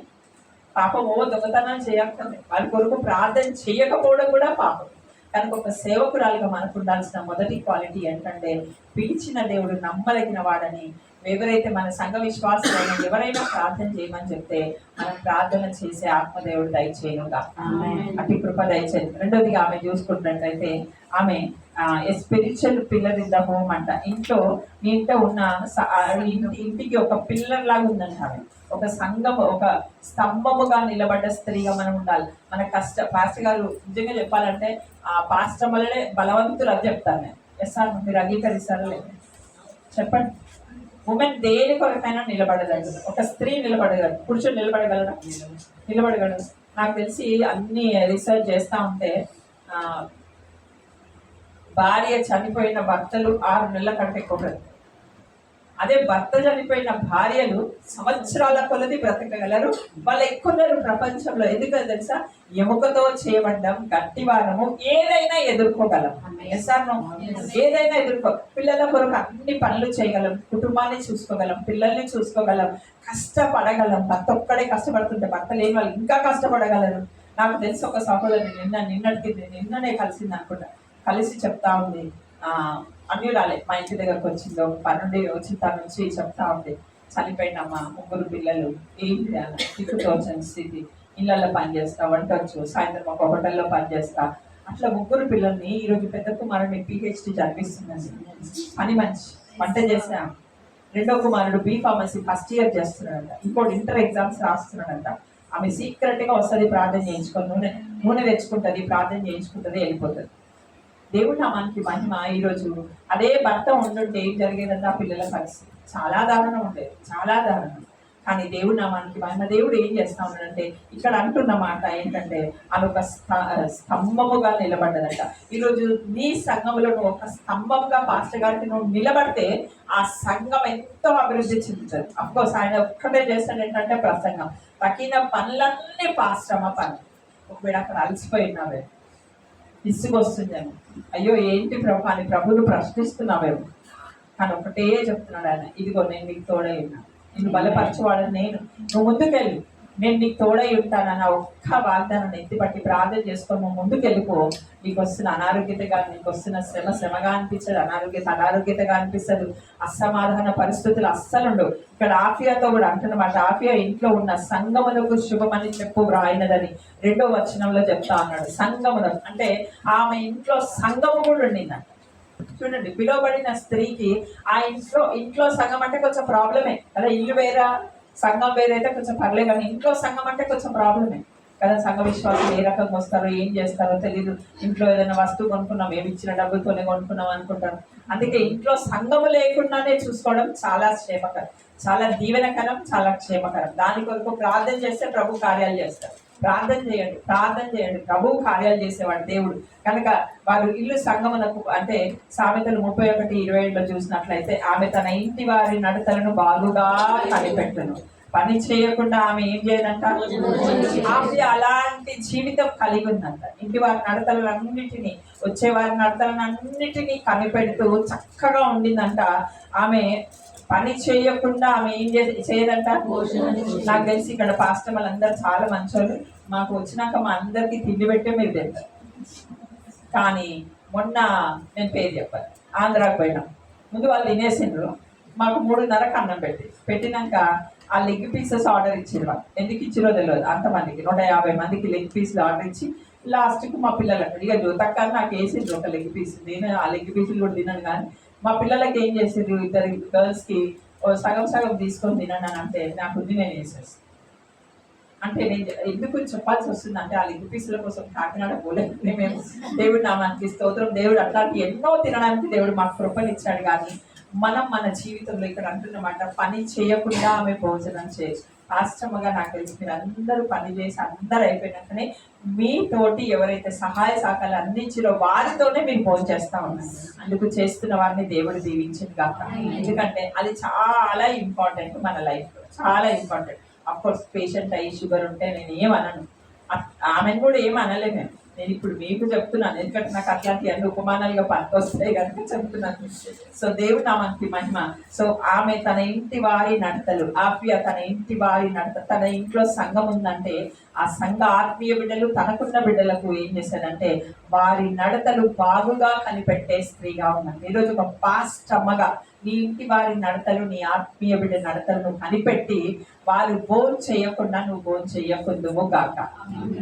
పాపమో, దొంగతనాలు చేయకపోతే వాళ్ళ కొరకు ప్రార్థన చేయకపోవడం కూడా పాపం. కనుక ఒక సేవకురాలుగా మనకు ఉండాల్సిన మొదటి క్వాలిటీ ఏంటంటే, పిలిచిన దేవుడు నమ్మదగిన వాడని. ఎవరైతే మన సంఘ విశ్వాసాలైనా ఎవరైనా ప్రార్థన చేయమని చెప్తే మనం ప్రార్థన చేసే ఆత్మదేవుడు దయచేయనుగా, అటు కృప దయచేయను. రెండోదిగా ఆమె చూసుకున్నట్లయితే, ఆమె spiritual pillar in the home అంట. ఇంట్లో మీ ఇంట్లో ఉన్న ఇంటికి ఒక పిల్లర్ లాగా ఉందంట ఆమె. ఒక సంఘం, ఒక స్తంభముగా నిలబడ్డ స్త్రీగా మనం ఉండాలి. మన పాస్టర్ గారు నిజంగా చెప్పాలంటే ఆ పాస్టర్ వల్లనే బలవంతులు అని చెప్తాను నేను. ఎస్ సార్, మీరు అంగీకరిస్తారా లేదు? చెప్పండి. ఉమెన్ దేని కొరకైనా నిలబడగలదు. ఒక స్త్రీ నిలబడగలదు, పురుషుడు నిలబడగలరా? నిలబడగలరు. నాకు తెలిసి అన్ని రీసెర్చ్ చేస్తూ ఉంటే భార్య చనిపోయిన భర్తలు 6 నెలల కంటే ఎక్కువ బ్రతకరు. అదే భర్త చనిపోయిన భార్యలు సంవత్సరాల కొలది బ్రతకగలరు. వాళ్ళు ఎక్కున్నారు ప్రపంచంలో. ఎందుకంటే తెలుసా, ఎముకతో చేయబడ్డం, గట్టివారము, ఏదైనా ఎదుర్కోగలం. ఏదైనా పిల్లల కొరకు అన్ని పనులు చేయగలం, కుటుంబాన్ని చూసుకోగలం, పిల్లల్ని చూసుకోగలం, కష్టపడగలం. భర్త ఒక్కడే కష్టపడుతుంటే భర్త లేని వాళ్ళు ఇంకా కష్టపడగలరు. నాకు తెలిసి ఒక సహోదరు నిన్ననే కలిసింది అనుకుంటా, కలిసి చెప్తా ఉంది, అన్యురాలే మా ఇంటి దగ్గరకు వచ్చిందో, పనుండి వచ్చి తన నుంచి చెప్తా ఉంది, చనిపోయినమ్మా, 3 పిల్లలు, ఏం చేయాలి, దిక్కుతోచని స్థితి, ఇళ్ళల్లో పనిచేస్తా, వంటొచ్చు, సాయంత్రం ఒక హోటల్లో పనిచేస్తా, అట్లా 3 పిల్లల్ని ఈరోజు పెద్ద కుమారుడిని PhD చదివిస్తుందండి. పని మంచి వంట చేసా. రెండో కుమారుడు B.Pharmacy ఫస్ట్ ఇయర్ చేస్తున్నాడంట. ఇంకోటి ఇంటర్ ఎగ్జామ్స్ రాస్తున్నాడంట. ఆమె సీక్రెట్గా వస్తుంది, ప్రార్థన చేయించుకొని నూనె తెచ్చుకుంటుంది, ప్రార్థన చేయించుకుంటుంది, వెళ్ళిపోతుంది. దేవుడు నామానికి మహిమ. ఈరోజు అదే భర్త ఉండుంటే ఏం జరిగేదంటే ఆ పిల్లల పరిస్థితి చాలా దారుణం ఉండేది, చాలా దారుణం. కానీ దేవుడు నామానికి మహిమ. దేవుడు ఏం చేస్తా ఉన్నాడంటే ఇక్కడ అంటున్న మాట ఏంటంటే, ఆమె ఒక స్తంభముగా నిలబడ్డదంట. ఈరోజు నీ సంఘంలో నువ్వు ఒక స్తంభంగా పాస్టర్ గారికి నువ్వు నిలబడితే ఆ సంఘం ఎంతో అభివృద్ధి చెందుతుంది. అఫ్కోర్స్ ఆయన ఒక్కటే చేస్తాడు ఏంటంటే ప్రసంగం. తగిన పనులన్నీ పాస్టమ్మ పని. ఒకవేళ అక్కడ అలసిపోయినావే, ఇసుగొస్తుందేమో, అయ్యో ఏంటి ప్రభు అని ప్రభువును ప్రశ్నిస్తున్నావేమో, కానీ ఒకటే చెప్తున్నాడు ఆయన, ఇదిగో నేను నీకు తోడై ఉన్నా, నిన్ను బలపరచువాడని నేను, నువ్వు ముందుకెళ్ళి నేను నీకు తోడై ఉంటానన్న ఒక్క వాగ్దానాన్ని ఎత్తిపట్టి ప్రార్థన చేసుకొని నువ్వు ముందుకెళ్ళిపో. నీకు వస్తున్న అనారోగ్యతగా, నీకు వస్తున్న శ్రమగా అనిపించదు, అనారోగ్యతగా అనిపిస్తుంది, అసమాధాన పరిస్థితులు అస్సలు ఉండవు. ఇక్కడ ఆఫియాతో కూడా అంటున్నమాట, ఆఫియా ఇంట్లో ఉన్న సంగములకు శుభమని చెప్పు వ్రాయినదని 2వ వచనంలో చెప్తా అన్నాడు. సంగములకు అంటే ఆమె ఇంట్లో సంఘము కూడా ఉండిందంట. చూడండి, పిలువబడిన స్త్రీకి ఆ ఇంట్లో సంఘం అంటే కొంచెం ప్రాబ్లమే కదా. ఇల్లు వేరా సంఘం వేరైతే కొంచెం పర్లేదు, కానీ ఇంట్లో సంఘం అంటే కొంచెం ప్రాబ్లమే కదా. సంఘ విశ్వాసులు ఏ రకంగా వస్తారో ఏం చేస్తారో తెలియదు. ఇంట్లో ఏదైనా వస్తువు కొనుక్కున్నాం, ఏమి ఇచ్చిన డబ్బులతోనే కొనుక్కున్నాం అనుకుంటారు. అందుకే ఇంట్లో సంఘము లేకుండానే చూసుకోవడం చాలా క్షేమకరం, చాలా దీవెనకరం, చాలా క్షేమకరం. దాని కొరకు ప్రార్థన చేస్తే ప్రభు కార్యాలు చేస్తారు. ప్రార్థన చేయండి, ప్రభు కార్యాలు చేసేవాడు దేవుడు కనుక. వారు ఇల్లు సంగమునకు అంటే సామెతలు 31:27 చూసినట్లయితే, ఆమె తన ఇంటి వారి నడతలను బాగుగా కనిపెట్టును, పని చేయకుండా ఆమె ఏం చేయదంట. ఆమె అలాంటి జీవితం కలిగి ఉందంట. ఇంటి వారి నడతలన్నిటినీ, వచ్చేవారి నడతలన్నిటినీ కనిపెడుతూ చక్కగా ఉండిందంట. ఆమె పని చేయకుండా ఆమె ఏం చేయదంట. నాకు తెలిసి ఇక్కడ పాస్టర్ వాళ్ళందరూ చాలా మంచోళ్ళు. మాకు వచ్చినాక మా అందరికి తిండి పెట్టే మీరు తింటారు. కానీ మొన్న నేను పేరు చెప్పాను, ఆంధ్రాకి పోయినాం. ముందు వాళ్ళు తినేసిండ్రు, మాకు 3:30కి అన్నం పెట్టినాక ఆ లెగ్ పీసెస్ ఆర్డర్ ఇచ్చారు. వాళ్ళు ఎందుకు ఇచ్చిరో తెలియదు. అంతమందికి 150 మందికి లెగ్ పీసులు ఆర్డర్ ఇచ్చి లాస్ట్కి మా పిల్లలు అక్కడ ఇక జోతక్కని నాకు వేసిండ్రు ఒక లెగ్ పీస్. నేను ఆ లెగ్ పీసులు కూడా తిన్నాను. కానీ మా పిల్లలకి ఏం చేసిండ్రు, 2 గర్ల్స్కి సగం తీసుకొని తినండి అని అంటే నాకు నేను వేసేసి, అంటే నేను ఎందుకు చెప్పాల్సి వస్తుంది అంటే ఆ లెగ్ పీసుల కోసం కాకినాడ పోలేదు మేము. దేవుడు నామానికి స్తోత్రం. దేవుడు అట్లాంటి ఎన్నో తినడానికి దేవుడు మాకు కృపనిచ్చాడు. కానీ మనం మన జీవితంలో ఇక్కడ అంటున్నమాట, పని చేయకుండా ఆమె భోజనం చేయొచ్చు. వాస్తవగా నాకు తెలిసి మీరు అందరూ పని చేసి అందరూ అయిపోయినాకనే మీతోటి ఎవరైతే సహాయ సహకారాలు అందించారో వారితోనే మీరు భోజనం చేస్తూ ఉన్నారు. అందుకు చేస్తున్న వారిని దేవుడు దీవించింది కాక. ఎందుకంటే అది చాలా ఇంపార్టెంట్ మన లైఫ్లో, చాలా ఇంపార్టెంట్. అఫ్కోర్స్ పేషెంట్ అయ్యి షుగర్ ఉంటే నేను ఏమనను, ఆమెను కూడా ఏమనలేము. నేను ఇప్పుడు మీకు చెప్తున్నాను, ఎందుకంటే నాకు అట్లాంటి అన్ని ఉపమానాలుగా పనికొస్తాయి కనుక చెప్తున్నాను. సో దేవుడు నామానికి మహిమ. సో ఆమె తన ఇంటి వారి నడతలు, ఆఫియా తన ఇంటి వారి నడత, తన ఇంట్లో సంఘం ఉందంటే ఆ సంఘ ఆత్మీయ బిడ్డలు తనకున్న బిడ్డలకు ఏం చేశారంటే వారి నడతలు బాగుగా కనిపెట్టే స్త్రీగా ఉన్నది. ఈరోజు ఒక పాస్ట్ అమ్మగా నీ ఇంటి వారి నడతలు, నీ ఆత్మీయ బిడ్డ నడతలను కనిపెట్టి వారు భోజనం చేయకుండా నువ్వు భోజనం చేయకుందువు గాక.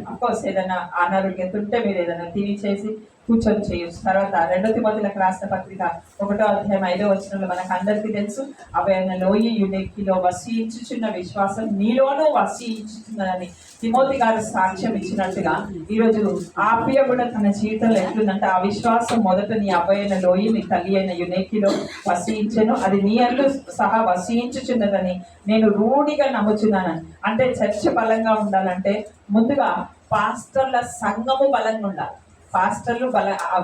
అఫ్కోర్స్ ఏదైనా అనారోగ్యత ఉంటే మీరు ఏదైనా తిని చేసి కూర్చొని చేయొచ్చు. తర్వాత 2 తిమోతిలకు రాసిన పత్రిక 1వ అధ్యాయం 5వ వచనంలో మనకు అందరికీ తెలుసు, అవైన లోయి యునెక్కిలో వసించుచున్న విశ్వాసం నీలోనూ వసించుచున్నదని తిమోతి గారు సాక్ష్యం ఇచ్చినట్టుగా ఈరోజు ఆప్య కూడా తన జీవితంలో ఎట్లుందంటే, ఆ విశ్వాసం మొదట నీ అబ్బాయిన లోయి నీ తల్లి అయిన యునెక్కిలో వసించను, అది నీ అందు సహా వసించుచున్నదని నేను రూఢిగా నమ్ముచున్నాను. అంటే చర్చ బలంగా ఉండాలంటే ముందుగా పాస్టర్ల సంఘము బలంగా ఉండాలి, పాస్టర్లు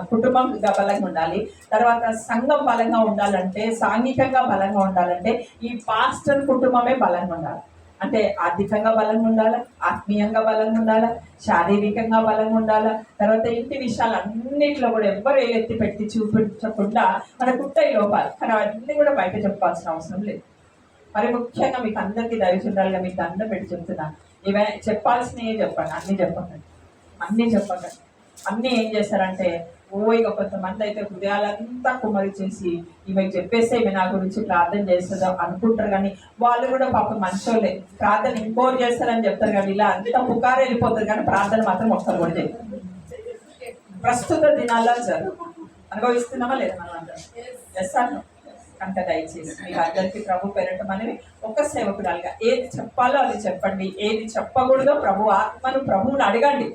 కుటుంబం బలంగా ఉండాలి. తర్వాత సంఘం బలంగా ఉండాలంటే, సాంఘికంగా బలంగా ఉండాలంటే ఈ పాస్టర్ కుటుంబమే బలంగా ఉండాలి. అంటే ఆర్థికంగా బలంగా ఉండాలా, ఆత్మీయంగా బలంగా ఉండాలా, శారీరకంగా బలంగా ఉండాలా. తర్వాత ఇంటి విషయాలు అన్నింటిలో కూడా ఎవ్వరు ఎత్తి పెట్టి చూపించకుండా మనకుంటాయి లోపాలు, కానీ అవన్నీ కూడా బయట చెప్పాల్సిన అవసరం లేదు. మరి ముఖ్యంగా మీకు అందరికీ దయచుండాలిగా మీకు దండం పెట్టి చెప్తున్నా, ఇవన్నీ చెప్పాల్సినవి చెప్పండి, అన్నీ చెప్పకండి. అన్నీ ఏం చేస్తారంటే ఇక కొంతమంది అయితే హృదయాలంతా కుమ్మరి చేసి ఈమెకు చెప్పేస్తే ఈమె నా గురించి ప్రార్థన చేస్తుందో అనుకుంటారు, కానీ వాళ్ళు కూడా పాపం మంచోళ్ళే, ప్రార్థన ఇంకోరు చేస్తారని చెప్తారు, కానీ ఇలా అంతా పుకారు వెళ్ళిపోతుంది, కానీ ప్రార్థన మాత్రం ఒక్కరు కూడా చేయరు. ప్రస్తుత దినాల్లో అనుభవిస్తున్నామా లేదా మనం అందరం? ఎస్ అన్న కనుక దయచేసి మీకు అందరికీ ప్రభు పెరగటం అనేవి ఒక సేవకురాలుగా ఏది చెప్పాలో అది చెప్పండి, ఏది చెప్పకూడదో ప్రభు ఆత్మను ప్రభువుని అడగండి.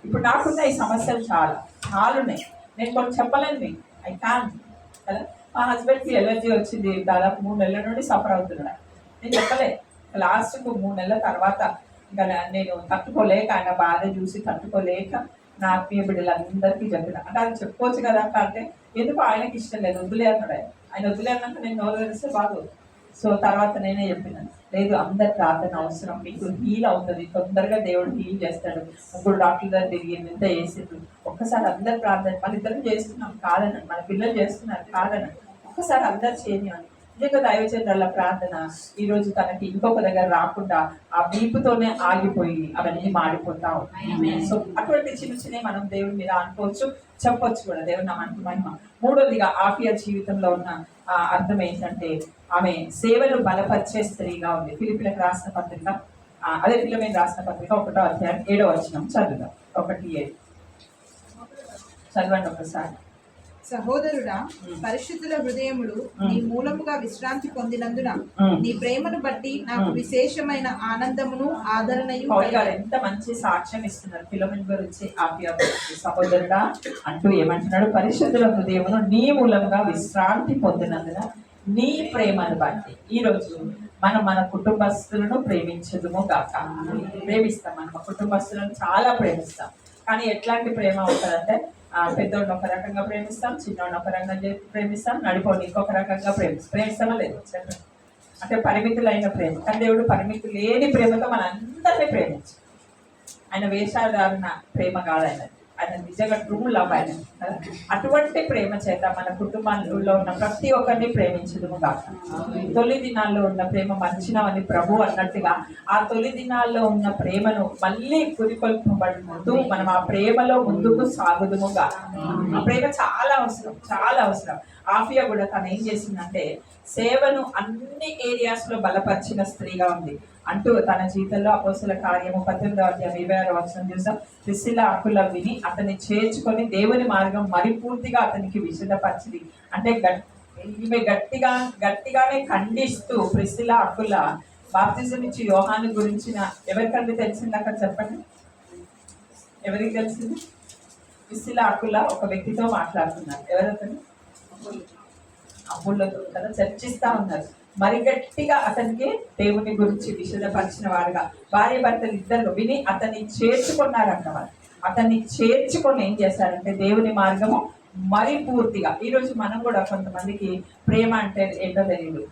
ఇప్పుడు నాకున్న ఈ సమస్యలు చాలా ఉన్నాయి, నేను కొన్ని చెప్పలేను మీకు, ఐ కాన్ కదా. మా హస్బెండ్కి ఎలర్జీ వచ్చింది, దాదాపు 3 నెలల నుండి సఫర్ అవుతున్నాడు. నేను చెప్పలే, లాస్ట్కు 3 నెలల తర్వాత ఇంకా నేను తట్టుకోలేక, ఆయన బాధ చూసి తట్టుకోలేక నా ఆత్మీయ బిడ్డలందరికీ చెప్పిన. అంటే అది చెప్పుకోవచ్చు కదా అంటే ఎందుకు ఆయనకి ఇష్టం లేదు, వదిలే అన్నాడు. ఆయన వదిలే అన్నాక నేను నోరు తెరిస్తే బాగోదు. సో తర్వాత నేనే చెప్పినాను, లేదు అందరి ప్రార్థన అవసరం, మీకు హీల్ అవుతుంది, తొందరగా దేవుడు హీల్ చేస్తాడు. 3 డాక్టర్ దగ్గర తిరిగి ఎంత చేసిండ్రు, ఒక్కసారి అందరి ప్రార్థన మన ఇద్దరం చేస్తున్నాం కాదనండి, మన పిల్లలు చేస్తున్నారు కాదనండి, ఒక్కసారి అందరు చేయని నిజంగా దైవచంద్రాల ప్రార్థన ఈరోజు తనకి ఇంకొక దగ్గర రాకుండా ఆ వీపుతోనే ఆగిపోయి అవన్నీ మాడిపోతా ఉంటాయి. సో అటువంటి చిన్న మనం దేవుడి మీద అనుకోవచ్చు, చెప్పొచ్చు కూడా, దేవుడు నా మనకి మహిమ. 3వదిగా ఆఫియా జీవితంలో ఉన్న అర్థం ఏంటంటే ఆమె సేవలు బలపరిచే స్త్రీగా ఉంది. ఫిలిప్పీలకు రాసిన పత్రిక, అదే ఫిలిప్పీలకు రాసిన పత్రిక 1వ అధ్యాయం 7వ వచనం చదువుదాం. 1:7 చదవండి ఒకసారి. సహోదరుడా, పరిశుద్ధుల హృదయములు నీ మూలముగా విశ్రాంతి పొందినందున నీ ప్రేమను బట్టి నాకు విశేషమైన ఆనందమును ఆదరణయు. ఎంత మంచి సాక్ష్యం ఇస్తున్నారు ఫిలోమెన గురించి, ఆప్యా గురించి. సహోదరుడా అంటూ ఏమంటున్నాడు, పరిశుద్ధుల హృదయమును నీ మూలముగా విశ్రాంతి పొందినందున నీ ప్రేమను బట్టి. ఈరోజు మనం మన కుటుంబస్తులను ప్రేమించదుము గాక. ప్రేమిస్తాం, మన కుటుంబస్తులను చాలా ప్రేమిస్తాం, కానీ ఎట్లాంటి ప్రేమ ఉంటుందంటే పెద్దోడిని ఒక రకంగా ప్రేమిస్తాం, చిన్నోడిని ఒక రకంగా ప్రేమిస్తాం, నడిపోడిని ఇంకొక రకంగా ప్రేమిస్తామా లేదు చెప్పండి. అంటే పరిమితులైన ప్రేమ. కానీ దేవుడు పరిమితి లేని ప్రేమతో మన అందరినీ ప్రేమించు. ఆయన వేషాధారణ ప్రేమ కాదు, ఆయన నిజంగా ట్రూ లవ్ ఆయన. అటువంటి ప్రేమ చేత మన కుటుంబాల్లో ఉన్న ప్రతి ఒక్కరిని ప్రేమించదుము కాక. తొలి దినాల్లో ఉన్న ప్రేమ మంచినవని ప్రభు అన్నట్టుగా ఆ తొలి దినాల్లో ఉన్న ప్రేమను మళ్ళీ పురికొల్పబడుతూ మనం ఆ ప్రేమలో ముందుకు సాగుదుము కాక. ఆ ప్రేమ చాలా అవసరం. ఆఫియా కూడా తను ఏం చేసిందంటే సేవను అన్ని ఏరియాస్లో బలపరిచిన స్త్రీగా ఉంది అంటూ తన జీవితంలో అపోస్తలుల కార్యము 18వ అధ్యాయం 26వ వచనం చూసాం. ప్రిస్సిల్లా అకుల విని అతన్ని చేర్చుకొని దేవుని మార్గం మరిపూర్తిగా అతనికి విశదపరిచింది. అంటే ఈమె గట్టిగానే ఖండిస్తూ ప్రిస్సిల్లా అకుల బాప్తిజం ఇచ్చి యోహాను గురించిన ఎవరికంటే తెలిసింది అక్కడ చెప్పండి, ఎవరికి తెలిసింది? ప్రిస్సిల్లా అకుల ఒక వ్యక్తితో మాట్లాడుతున్నారు, ఎవరతను? అప్పులతో కదా చర్చిస్తా ఉన్నారు. మరి గట్టిగా అతనికి దేవుని గురించి విశదపరిచిన వారుగా భార్య భర్తలు ఇద్దరు విని అతన్ని చేర్చుకున్నారంట. వాళ్ళు అతన్ని చేర్చుకొని ఏం చేశారంటే దేవుని మార్గము మరి పూర్తిగా. ఈరోజు మనం కూడా కొంతమందికి ప్రేమ అంటే ఏంటో తెలియదు.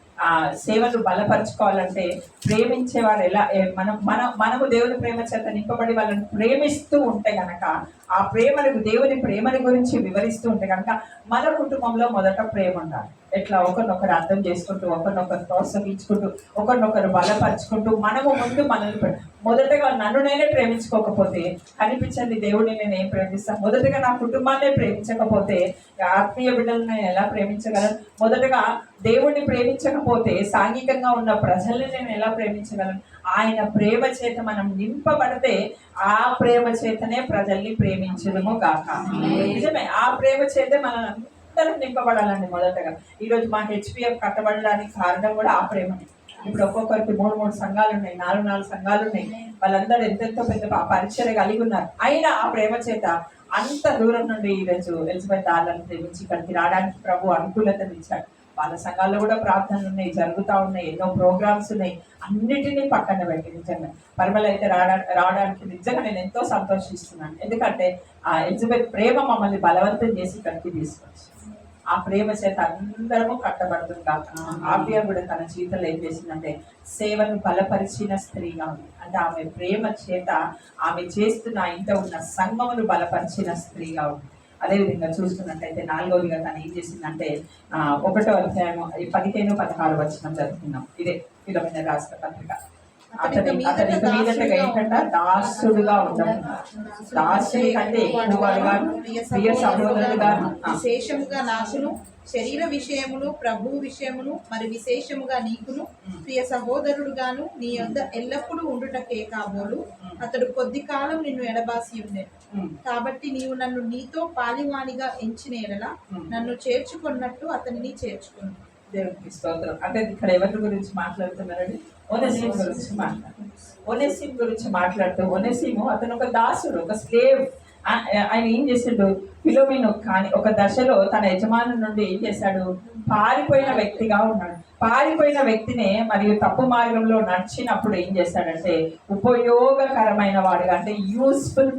సేవలు బలపరుచుకోవాలంటే ప్రేమించేవారు ఎలా మనము దేవుని ప్రేమ చేత నింపబడి వాళ్ళని ప్రేమిస్తూ ఉంటే గనక, ఆ దేవుని ప్రేమని గురించి వివరిస్తూ ఉంటే కనుక మన కుటుంబంలో మొదట ప్రేమ ఉండాలి. ఎట్లా ఒకరినొకరు అర్థం చేసుకుంటూ, ఒకరినొకరు ప్రోత్సహించుకుంటూ, ఒకరినొకరు బలపరుచుకుంటూ మనము ముందు మనల్ని మొదటగా నన్ను నేనే ప్రేమించుకోకపోతే కనిపించండి దేవుడిని నేను ఏం ప్రేమిస్తాను? మొదటగా నా కుటుంబాన్నే ప్రేమించకపోతే ఆత్మీయ బిడ్డలను నేను ఎలా ప్రేమించగలను? మొదటగా దేవుణ్ణి ప్రేమించకపోతే సాంఘికంగా ఉన్న ప్రజల్ని నేను ఎలా ప్రేమించగలను? ఆయన ప్రేమ చేత మనం నింపబడితే ఆ ప్రేమ చేతనే ప్రజల్ని ప్రేమించడము గాక. నిజమే, ఆ ప్రేమ చేతే మనం అందరం నింపబడాలండి. మొదటగా ఈరోజు మా హెచ్పిఎఫ్ కట్టబడడానికి కారణం కూడా ఆ ప్రేమని. ఇప్పుడు ఒక్కొక్కరికి 3 సంఘాలు ఉన్నాయి, 4 సంఘాలు ఉన్నాయి. వాళ్ళందరూ ఎంతెంతో పెద్ద పరిచయం కలిగి ఉన్నారు. అయినా ఆ ప్రేమ చేత అంత దూరం నుండి ఈరోజు ఎలిజబెత్ ఆర్లను ప్రేమించి ఇక్కడికి రావడానికి ప్రభు అనుకూలతను ఇచ్చాడు. వాళ్ళ సంఘాల్లో కూడా ప్రార్థనలు ఉన్నాయి, జరుగుతూ ఉన్నాయి, ఎన్నో ప్రోగ్రామ్స్ ఉన్నాయి. అన్నిటినీ పక్కన పెట్టి నిజంగా పరిమళ అయితే రావడానికి నిజంగా నేను ఎంతో సంతోషిస్తున్నాను. ఎందుకంటే ఆ ఎలిజబెత్ ప్రేమ మమ్మల్ని బలవంతం చేసి ఇక్కడికి తీసుకొచ్చి ఆ ప్రేమ చేత అందరము కట్టబడుతుంది కాక. ఆప్య కూడా తన జీవితంలో ఏం చేసిందంటే సేవను బలపరిచిన స్త్రీగా ఉంది. అంటే ఆమె ప్రేమ చేత ఆమె చేస్తున్న ఇంట ఉన్న సంఘమును బలపరిచిన స్త్రీగా ఉంది. అదేవిధంగా చూస్తున్నట్టయితే 4వదిగా తను ఏం చేసిందంటే 1వ అధ్యాయము 15-16 వచనం జరుగుతున్నాం. ఇదే ఫిలోమెనా రాసిన పత్రిక. అతని మీదటగా ఏంటంట దాసుడుగా ఉండడం, దాసుడి కంటే ఎక్కువగా ప్రియ సహోదరుడుగా విశేషముగా నాకును శరీర విషయములు ప్రభు విషయములు మరి విశేషముగా నీకును ప్రియ సహోదరుడుగాను నీ యొద్ద ఎల్లప్పుడూ ఉండుటకే కాబోలు అతడు కొద్ది కాలం నిన్ను ఎడబాసి ఉండే. కాబట్టి నీవు నన్ను నీతో పాలివాణిగా ఎంచిన ఎడల నన్ను చేర్చుకున్నట్టు అతనిని చేర్చుకున్నాను. దేవునికి స్తోత్రం. అంటే ఇక్కడ ఎవరి గురించి మాట్లాడుతున్నారండి? ఒనేసిము గురించి ఒనేసిము గురించి మాట్లాడుతూ, ఒనేసిము అతను ఒక దాసుడు, ఒక స్లేవ్. ఆయన ఏం చేసాడు? ఫిలోమెను కానీ ఒక దశలో తన యజమాని నుండి ఏం చేశాడు? పారిపోయిన వ్యక్తిగా ఉన్నాడు. పారిపోయిన వ్యక్తినే మరియు తప్పు మార్గంలో నడిచినప్పుడు ఏం చేశాడంటే ఉపయోగకరమైన వాడుగా, అంటే యూస్ఫుల్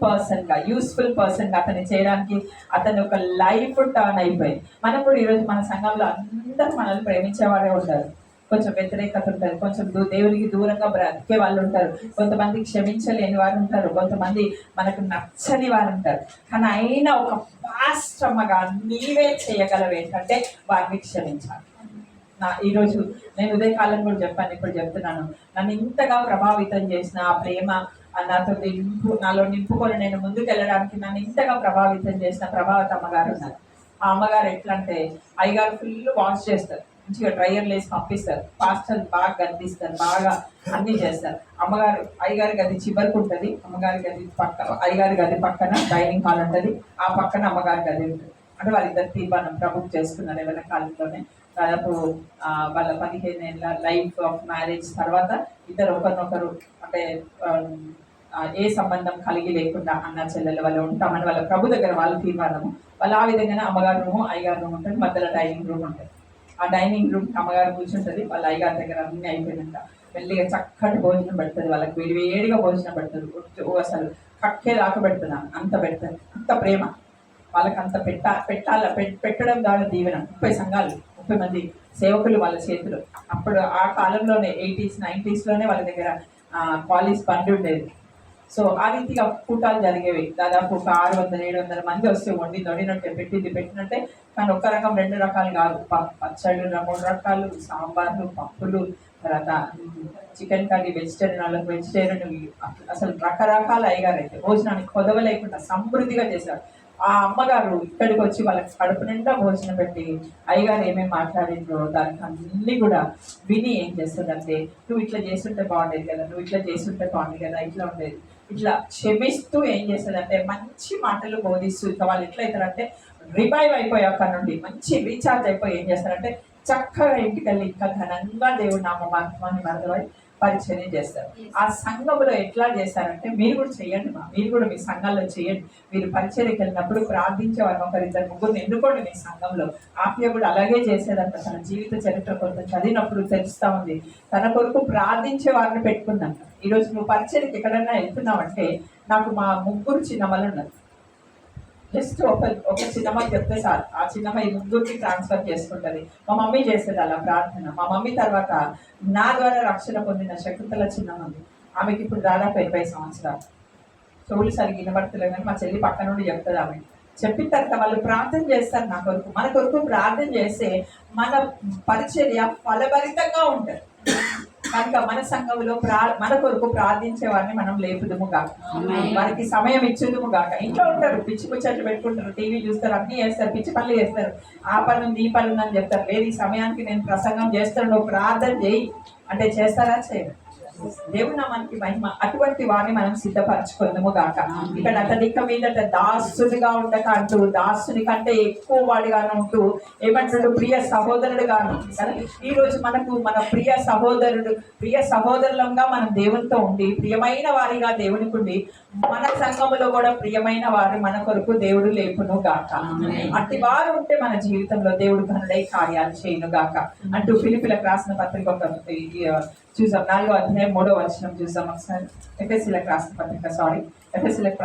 పర్సన్ గా అతన్ని చేయడానికి అతను ఒక లైఫ్ టర్న్ అయిపోయింది. మనం కూడా ఈరోజు మన సంఘంలో అందరూ మనల్ని ప్రేమించేవాడే ఉంటారు. కొంచెం వ్యతిరేకత ఉంటుంది, కొంచెం దేవునికి దూరంగా బ్రతికే వాళ్ళు ఉంటారు, కొంతమంది క్షమించలేని వారు ఉంటారు, కొంతమంది మనకు నచ్చని వారు ఉంటారు. కానీ అయినా ఒక పాస్టమ్మగా నీవే చేయగలవు ఏంటంటే వారిని క్షమించాలి. ఈరోజు నేను ఉదయకాలం కూడా చెప్పాను, ఇప్పుడు చెప్తున్నాను. నన్ను ఇంతగా ప్రభావితం చేసిన ఆ ప్రేమ నాలో నింపుకొని నేను ముందుకు వెళ్ళడానికి నన్ను ఇంతగా ప్రభావితం చేసిన ప్రభావిత అమ్మగారు ఉన్నారు. ఆ అమ్మగారు ఎట్లా అంటే అయ్యగారు ఫుల్ వాష్ చేస్తారు, మంచిగా డ్రైయర్లు వేసి పంపిస్తారు, పాస్టర్లు బాగా గద్దిస్తారు, బాగా అన్ని చేస్తారు. అమ్మగారు అయ్యగారి గది చివరికి ఉంటుంది, అమ్మగారి గది అయ్యగారి గది పక్కన డైనింగ్ హాల్ ఉంటుంది, ఆ పక్కన అమ్మగారి గది ఉంటుంది. అంటే వాళ్ళిద్దరు తీర్మానం ప్రభుత్వం చేసుకున్నారు ఎవరి కాలంలోనే. దాదాపు వాళ్ళ 15 ఏళ్ళ లైఫ్ ఆఫ్ మ్యారేజ్ తర్వాత ఇద్దరు ఒకరినొకరు అంటే ఏ సంబంధం కలిగి లేకుండా అన్న చెల్లెల వాళ్ళు ఉంటామని వాళ్ళ ప్రభు దగ్గర వాళ్ళ తీర్మానము. వాళ్ళు ఆ విధంగానే అమ్మగారు రూము అయ్యగారు రూమ్ ఉంటుంది, మధ్యలో డైనింగ్ రూమ్ ఉంటుంది. ఆ డైనింగ్ రూమ్ అమ్మగారు కూర్చుంటుంది, వాళ్ళ అయ్యగారి దగ్గర అన్నీ అయిపోయినాక మెల్లిగా చక్కటి భోజనం పెడుతుంది, వాళ్ళకి వేడిగా భోజనం పెడుతుంది. అసలు కక్కే దాకా పెడుతున్నాను, అంత పెడుతుంది, అంత ప్రేమ వాళ్ళకి, అంత పెట్టడం ద్వారా దీవెన. 30 సంఘాలు 30 మంది సేవకులు వాళ్ళ చేతులు. అప్పుడు ఆ కాలంలోనే 80s 90s వాళ్ళ దగ్గర పాలిస్ బండి ఉండేది. సో ఆ రీతిగా కూటాలు జరిగేవి. దాదాపు ఒక 600-700 మంది వస్తే వండినట్టే పెట్టినట్టే. కానీ ఒక్క రకం 2 రకాలు కాదు, పచ్చళ్ళు 3 రకాలు, సాంబార్లు, పప్పులు, తర్వాత చికెన్ కర్రీ, వెజిటేరియన్, అసలు రకరకాల అయ్యగారు అయితే భోజనానికి కొదవ లేకుండా సమృద్ధిగా చేశారు. ఆ అమ్మగారు ఇక్కడికి వచ్చి వాళ్ళకి కడుపు నిండా భోజనం పెట్టి అయ్యగారు ఏమేమి మాట్లాడిండ్రో దానికి అన్ని కూడా విని ఏం చేస్తుందంటే, నువ్వు ఇట్లా చేస్తుంటే బాగుండేది కదా, నువ్వు ఇట్లా చేస్తుంటే బాగుండేది కదా, ఇట్లా ఉండేది, ఇట్లా క్షమిస్తూ ఏం చేస్తుందంటే మంచి మాటలు బోధిస్తూ, ఇక వాళ్ళు ఎట్లా అవుతారంటే రివైవ్ అయిపోయి అక్కడ నుండి మంచి రీఛార్జ్ అయిపోయి ఏం చేస్తారంటే చక్కగా ఇంటికి వెళ్ళి ఇంకా ఘనంగా దేవుడు నామాన్ని మరదలై పరిచయం చేస్తారు. ఆ సంఘంలో ఎట్లా చేస్తారంటే మీరు కూడా చేయండి, మీరు కూడా మీ సంఘాల్లో చేయండి. మీరు పరిచర్యకి వెళ్ళినప్పుడు ప్రార్థించేవారు, 1-2-3 ఎన్నుకోండి మీ సంఘంలో. ఆప్య కూడా అలాగే చేసేదంట. తన జీవిత చరిత్ర కొంత చదివినప్పుడు తెలుస్తా ఉంది, తన కొరకు ప్రార్థించే వారిని పెట్టుకుందంట. ఈరోజు నువ్వు పరిచర్యకి ఎక్కడన్నా వెళ్తున్నావంటే నాకు మా 3 చిన్నమ్మలు ఉన్నారు. జస్ట్ ఒక చిన్నమ్మ చెప్తే సార్ ఆ చిన్నమ్మ ఈ 3కి ట్రాన్స్ఫర్ చేసుకుంటుంది. మా మమ్మీ చేసేది అలా ప్రార్థన. మా మమ్మీ తర్వాత నా ద్వారా రక్షణ పొందిన శకుంతల చిన్నమ్మ, ఆమెకి ఇప్పుడు దాదాపు 80 సంవత్సరాలు. చెవులు సరిగ్గా వినబడతలే కానీ మా చెల్లి పక్క నుండి చెప్తుంది. ఆమె చెప్పిన తర్వాత వాళ్ళు ప్రార్థన చేస్తారు నా కొరకు. మన కొరకు ప్రార్థన చేస్తే మన పరిచర్య ఫలభరితంగా ఉంటుంది. కనుక మన సంఘంలో మన కొరకు ప్రార్థించే వారిని మనం లేపుదుము గాక, వారికి సమయం ఇచ్చుదుము గాక. ఇంట్లో ఉంటారు, పిచ్చి ముచ్చట్లు పెట్టుకుంటారు, టీవీ చూస్తారు, అన్ని చేస్తారు, పిచ్చి పనులు చేస్తారు, ఆ పని ఉంది ఈ పని ఉంది అని చెప్తారు. లేదు, ఈ సమయానికి నేను ప్రసంగం చేస్తాను, నువ్వు ప్రార్థన చేయి అంటే చేస్తారా? చేయరు. దేవుడు నామానికి మహిమ. అటువంటి వారిని మనం సిద్ధపరచుకుందాము గాక. ఇక్కడ అతడిక మీదట దాసునిగా ఉండక అంటూ, దాసుని కంటే ఎక్కువ వాడిగాను ఉంటూ ఏమంటాడు? ప్రియ సహోదరుడు గాను. ఈ రోజు మనకు మన ప్రియ సహోదరులంగా మనం దేవునితో ఉండి, ప్రియమైన వారిగా దేవునికి ఉండి, మన సంఘములో కూడా ప్రియమైన వారు మన కొరకు దేవుడు లేపును గాక. అట్టి వారు ఉంటే మన జీవితంలో దేవుడు ఘనుడై కార్యాలు చేయను గాక అంటూ ఫిలిప్పీలకు రాసిన పత్రిక ఒక చూసాం, 4వ అధ్యాయం 3వ వచనం చూసాం ఒకసారి. ఎఫెసీలకు రాసిన పత్రిక ఎఫెసీలకు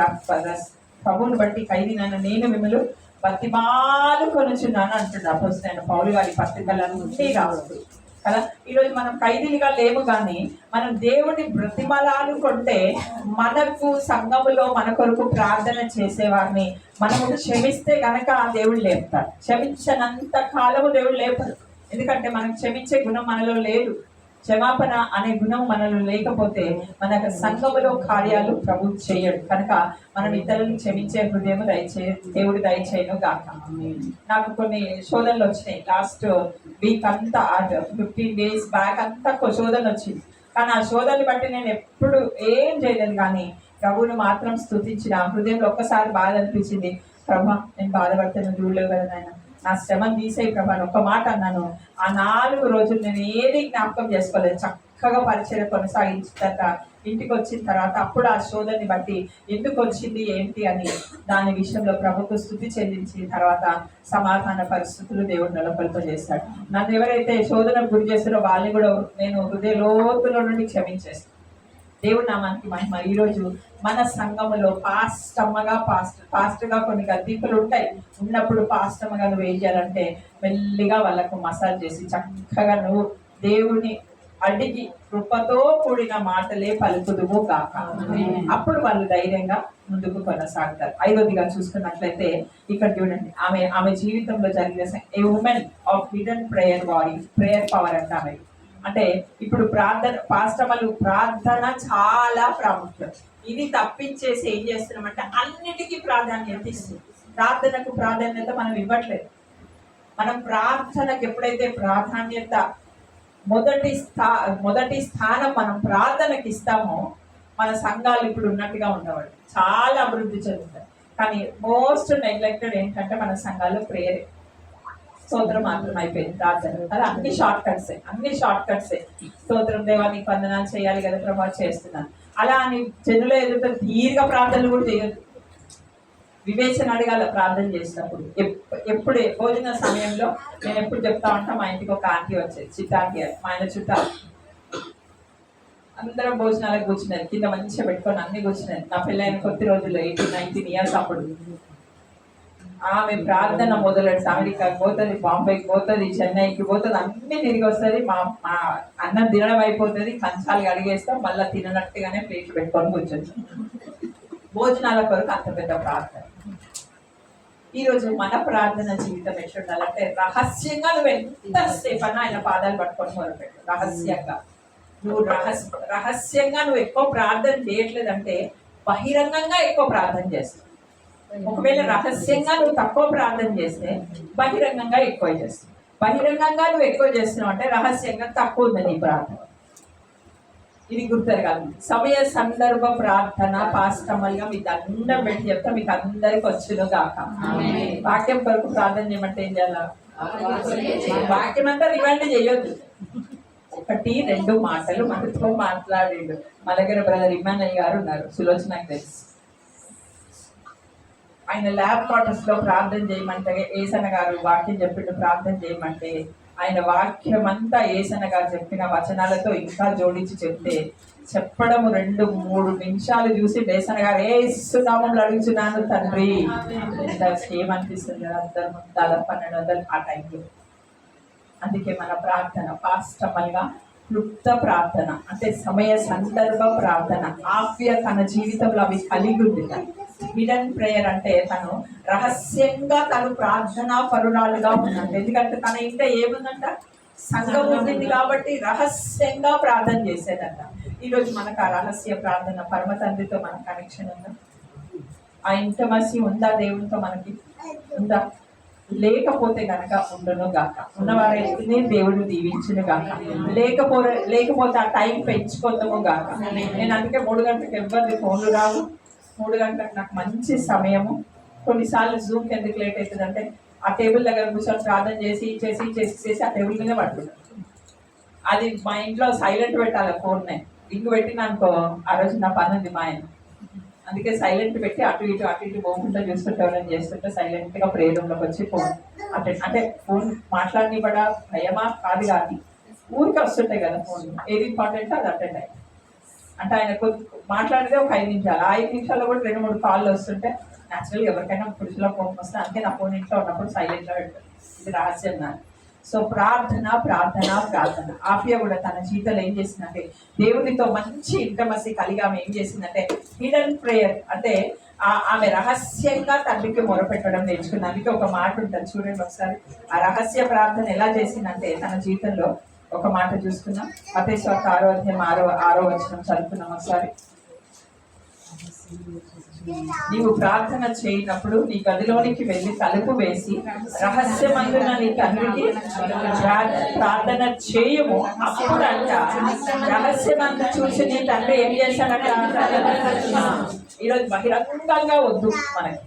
ప్రభువుని బట్టి ఖైదీనైన నేను మిమ్మల్ని బతిమాలు కొనుచున్నాను అంటున్నాడు అపోస్తలుడైన పౌలు గారి పత్రికలన్నీ రాస్తూ కదా. ఈరోజు మనం ఖైదీలుగా లేము, కానీ మనం దేవుని బ్రతిమలాలు కొంటే మనకు సంఘములో మన కొరకు ప్రార్థన చేసేవారిని మనము క్షమిస్తే కనుక దేవుడు లేపుతాడు. క్షమించనంత కాలము దేవుడు లేపడు. ఎందుకంటే మనం క్షమించే గుణం మనలో లేదు. క్షమాపణ అనే గుణం మనలో లేకపోతే మన సంఘములో కార్యాలు ప్రభు చేయడు. కనుక మనం ఇతరులను క్షమించే హృదయం దేవుడు దయచేయను గాక. నాకు కొన్ని శోధనలు వచ్చినాయి. లాస్ట్ వీక్ అంతా 15 days బ్యాక్ అంతా శోధన వచ్చింది. కానీ ఆ శోధనని బట్టి నేను ఎప్పుడు ఏం చేయలేదు, కానీ ప్రభువును మాత్రం స్తుతించిన. హృదయంలో ఒక్కసారి బాధ అనిపించింది, ప్రభా నేను బాధపడితే నువ్వు చూడలేవు కదా నాయన, నా శ్రమను తీసేయి ప్రభా అని ఒక్క మాట అన్నాను. ఆ 4 రోజులు నేను ఏది జ్ఞాపకం చేసుకోలేదు. చక్కగా పరిచయం కొనసాగించిన తర్వాత ఇంటికి వచ్చిన తర్వాత అప్పుడు ఆ శోధనని బట్టి ఎందుకు వచ్చింది ఏంటి అని దాని విషయంలో ప్రభుకు స్తుతి చెల్లించిన తర్వాత సమాధాన పరిస్థితులు దేవుడు నెలకొల్ప చేస్తాడు. నన్ను ఎవరైతే శోధనకు గురి చేస్తారో వాళ్ళని కూడా నేను హృదయ లోతుల నుండి క్షమించేస్తాను. దేవుడు నామానికి మహిమ. ఈరోజు మన సంఘములో పాస్ట్గా కొన్ని గద్దీపులు ఉంటాయి. ఉన్నప్పుడు పాస్టమ్మగా నువ్వు ఏం చేయాలంటే మెల్లిగా వాళ్ళకు మసాజ్ చేసి చక్కగా నువ్వు దేవుని అడిగి కృపతో కూడిన మాటలే పలుకుదువు కాక. అప్పుడు వాళ్ళు ధైర్యంగా ముందుకు కొనసాగుతారు. 5వదిగా చూసుకున్నట్లయితే ఇక్కడ చూడండి, ఆమె జీవితంలో జరిగిన a woman of hidden prayer power అంటే ఆమె అంటే ఇప్పుడు ప్రార్థన చాలా ప్రాముఖ్యం. ఇది తప్పించేసి ఏం చేస్తున్నామంటే అన్నిటికీ ప్రాధాన్యత ఇస్తుంది. ప్రార్థనకు ప్రాధాన్యత మనం ఇవ్వట్లేదు. మనం ప్రార్థనకు ఎప్పుడైతే ప్రాధాన్యత మొదటి స్థానం మనం ప్రార్థనకి ఇస్తామో మన సంఘాలు ఇప్పుడు ఉన్నట్టుగా ఉండేవాళ్ళు చాలా అభివృద్ధి చెందుతాయి. కానీ మోస్ట్ నెగ్లెక్టెడ్ ఏంటంటే మన సంఘాలు ప్రేయర్, స్తోత్రం మాత్రం అయిపోయింది ప్రార్థన. అది అన్ని షార్ట్ కట్సే. స్తోత్రం దేవానికి వందనాలు చేయాలి కదా ప్రభావం చేస్తున్నాను అలా అని జనుల ఎదుట దీర్ఘ ప్రార్థనలు కూడా చేయొద్దు. వివేచన అడగాల ప్రార్థన చేసినప్పుడు. ఎప్పుడే భోజన సమయంలో నేను ఎప్పుడు చెప్తా ఉంటా, మా ఇంటికి ఒక ఆంటీ వచ్చేది, చిట్టాంటీ అని. మా ఆయన చుట్టాలు అందరం భోజనాలకు కూర్చున్నది, కింద మంచిగా పెట్టుకొని అన్ని కూర్చున్నది. నా పెళ్ళైన కొద్ది రోజుల్లో 18-19 years అప్పుడు ఆమె ప్రార్థన మొదలెడు. అమెరికాకి పోతుంది, బాంబేకి పోతుంది, చెన్నైకి పోతుంది, అన్ని తిరిగి వస్తుంది. మా అన్నం తినడం అయిపోతుంది, కంచాలు కడిగేస్తాం, మళ్ళీ తిననట్టుగానే ప్లేట్లు పెట్టుకొని కూర్చొచ్చు. భోజనాల కొరకు అంత పెద్ద ప్రార్థన. ఈరోజు మన ప్రార్థన జీవితం ఎట్లా ఉండాలంటే రహస్యంగా నువ్వు ఎంతసేపు అన్నా ఆయన పాదాలు పట్టుకొని మొదలుపెట్టు. రహస్యంగా నువ్వు ఎక్కువ ప్రార్థన చేయట్లేదంటే బహిరంగంగా ఎక్కువ ప్రార్థన చేస్తావు. ఒకవేళ రహస్యంగా నువ్వు తక్కువ ప్రార్థన చేస్తే బహిరంగంగా ఎక్కువ చేస్తావు. బహిరంగంగా నువ్వు ఎక్కువ చేస్తున్నావు అంటే రహస్యంగా తక్కువ ఉంది నీ ప్రార్థన. ఇది గుర్తెరగాలి. సమయ సందర్భ ప్రార్థన పాస్టమల్గా మీకు అందరం పెట్టి చెప్తా, మీకు అందరికి వచ్చును గాక. వాక్యం కొరకు ప్రార్థన చేయమంటే ఏం చేయాలా? వాక్యం అంతా రిమైండ్ చేయొద్దు. 1-2 మాటలు మనతో మాట్లాడిండు. మా దగ్గర బ్రదర్ ఇమానుయల్ గారు ఉన్నారు, సులోచన తెలుసు. ఆయన ల్యాబ్ క్వార్టర్స్ లో ప్రార్థన చేయమంటే ఏసన గారు వాక్యం చెప్పిండు ప్రార్థన చేయమంటే ఆయన వాక్యం అంతా ఏసన గారు చెప్పిన వచనాలతో ఇంకా జోడించి చెప్తే చెప్పడం 2-3 నిమిషాలు చూసి ఏసన గారు ఏసు నామంలో అడుగుతున్నాను తండ్రి ఏమనిపిస్తుంది కదా, దాదాపు 1200 ఆ టైంలో. అందుకే మన ప్రార్థన పాస్టమల్గా క్లుప్త ప్రార్థన అంటే సమయ సందర్భ ప్రార్థన. ఆఫ్య తన జీవితంలో అవి కలిగి ఉంది. హిడెన్ ప్రేయర్ అంటే తను రహస్యంగా తను ప్రార్థనా పరురాలుగా ఉందంట. ఎందుకంటే తన ఇంట ఏముందంట? సంఘం ఉండింది కాబట్టి రహస్యంగా ప్రార్థన చేసేదంట. ఈరోజు మనకు ఆ రహస్య ప్రార్థన పరమ తండ్రితో మన కనెక్షన్ ఉందా? ఆ ఇంటమసీ ఉందా? దేవునితో మనకి ఉందా? లేకపోతే గనక ఉండను గాక, ఉన్నవారైతే దేవుడు దీవించును గాక, లేకపోతే ఆ టైం పెంచుకోతాము గాక. నేను అందుకే 3 గంటలకు ఎవరిది ఫోన్లు రావు. 3 గంటలకు నాకు మంచి సమయము. కొన్నిసార్లు జూమ్కి ఎందుకు లేట్ అవుతుంది అంటే ఆ టేబుల్ దగ్గర కూర్చొని ప్రార్థన చేసి ఆ టేబుల్ మీద పడుతుంది. అది మా ఇంట్లో సైలెంట్ పెట్టాలి ఫోన్నే. ఇంక పెట్టిన అనుకో ఆ రోజు నా పని ఉంది మా ఆయన. అందుకే సైలెంట్ పెట్టి అటు ఇటు పోకుండా చూస్తుంటే ఎవరైనా చేస్తుంటే సైలెంట్గా ప్రేయర్ రూమ్లోకి వచ్చి ఫోన్ అంటే ఫోన్ మాట్లాడనివ్వడా భయమా కాదు, కానీ ఊరికి వస్తుంటాయి కదా ఫోన్, ఏది ఇంపార్టెంట్ అది అటెండ్ అయ్యి. అంటే ఆయన మాట్లాడితే ఒక 5 నిమిషాలు, 5 నిమిషాల్లో కూడా 2-3 కాళ్ళు వస్తుంటే న్యాచురల్గా ఎవరికైనా పురుషుల ఫోన్ వస్తే అందుకే నా ఫోన్ ఇంట్లో ఉన్నప్పుడు సైలెంట్గా పెట్టాను. ఇది రహస్యం నాకు. సో ప్రార్థన. ఆఫియా కూడా తన జీవితంలో ఏం చేసిందంటే దేవునితో మంచి ఇంటమసీ కలిగి ఆమె ఏం చేసిందంటే హిడెన్ ప్రేయర్, అంటే ఆమె రహస్యంగా తండ్రికి మొరపెట్టడం నేర్చుకుంది. అందుకే ఒక మాట ఉంటుంది చూడండి ఒకసారి. ఆ రహస్య ప్రార్థన ఎలా చేసిందంటే తన జీవితంలో ఒక మాట చూసుకున్నాం. మత్తయి సువార్త 6వ అధ్యాయం 6వ వచనం చదువుకున్నాం ఒకసారి. నీవు ప్రార్థన చేయనప్పుడు నీ గదిలోనికి వెళ్ళి తలుపు వేసి రహస్యమందున నీ తండ్రికి ప్రార్థన చేయము, అప్పుడు అంట రహస్యమందు చూసి నీ తండ్రి ఏం చేశానంట. ఈరోజు బహిరంగంగా వద్దు మనకి,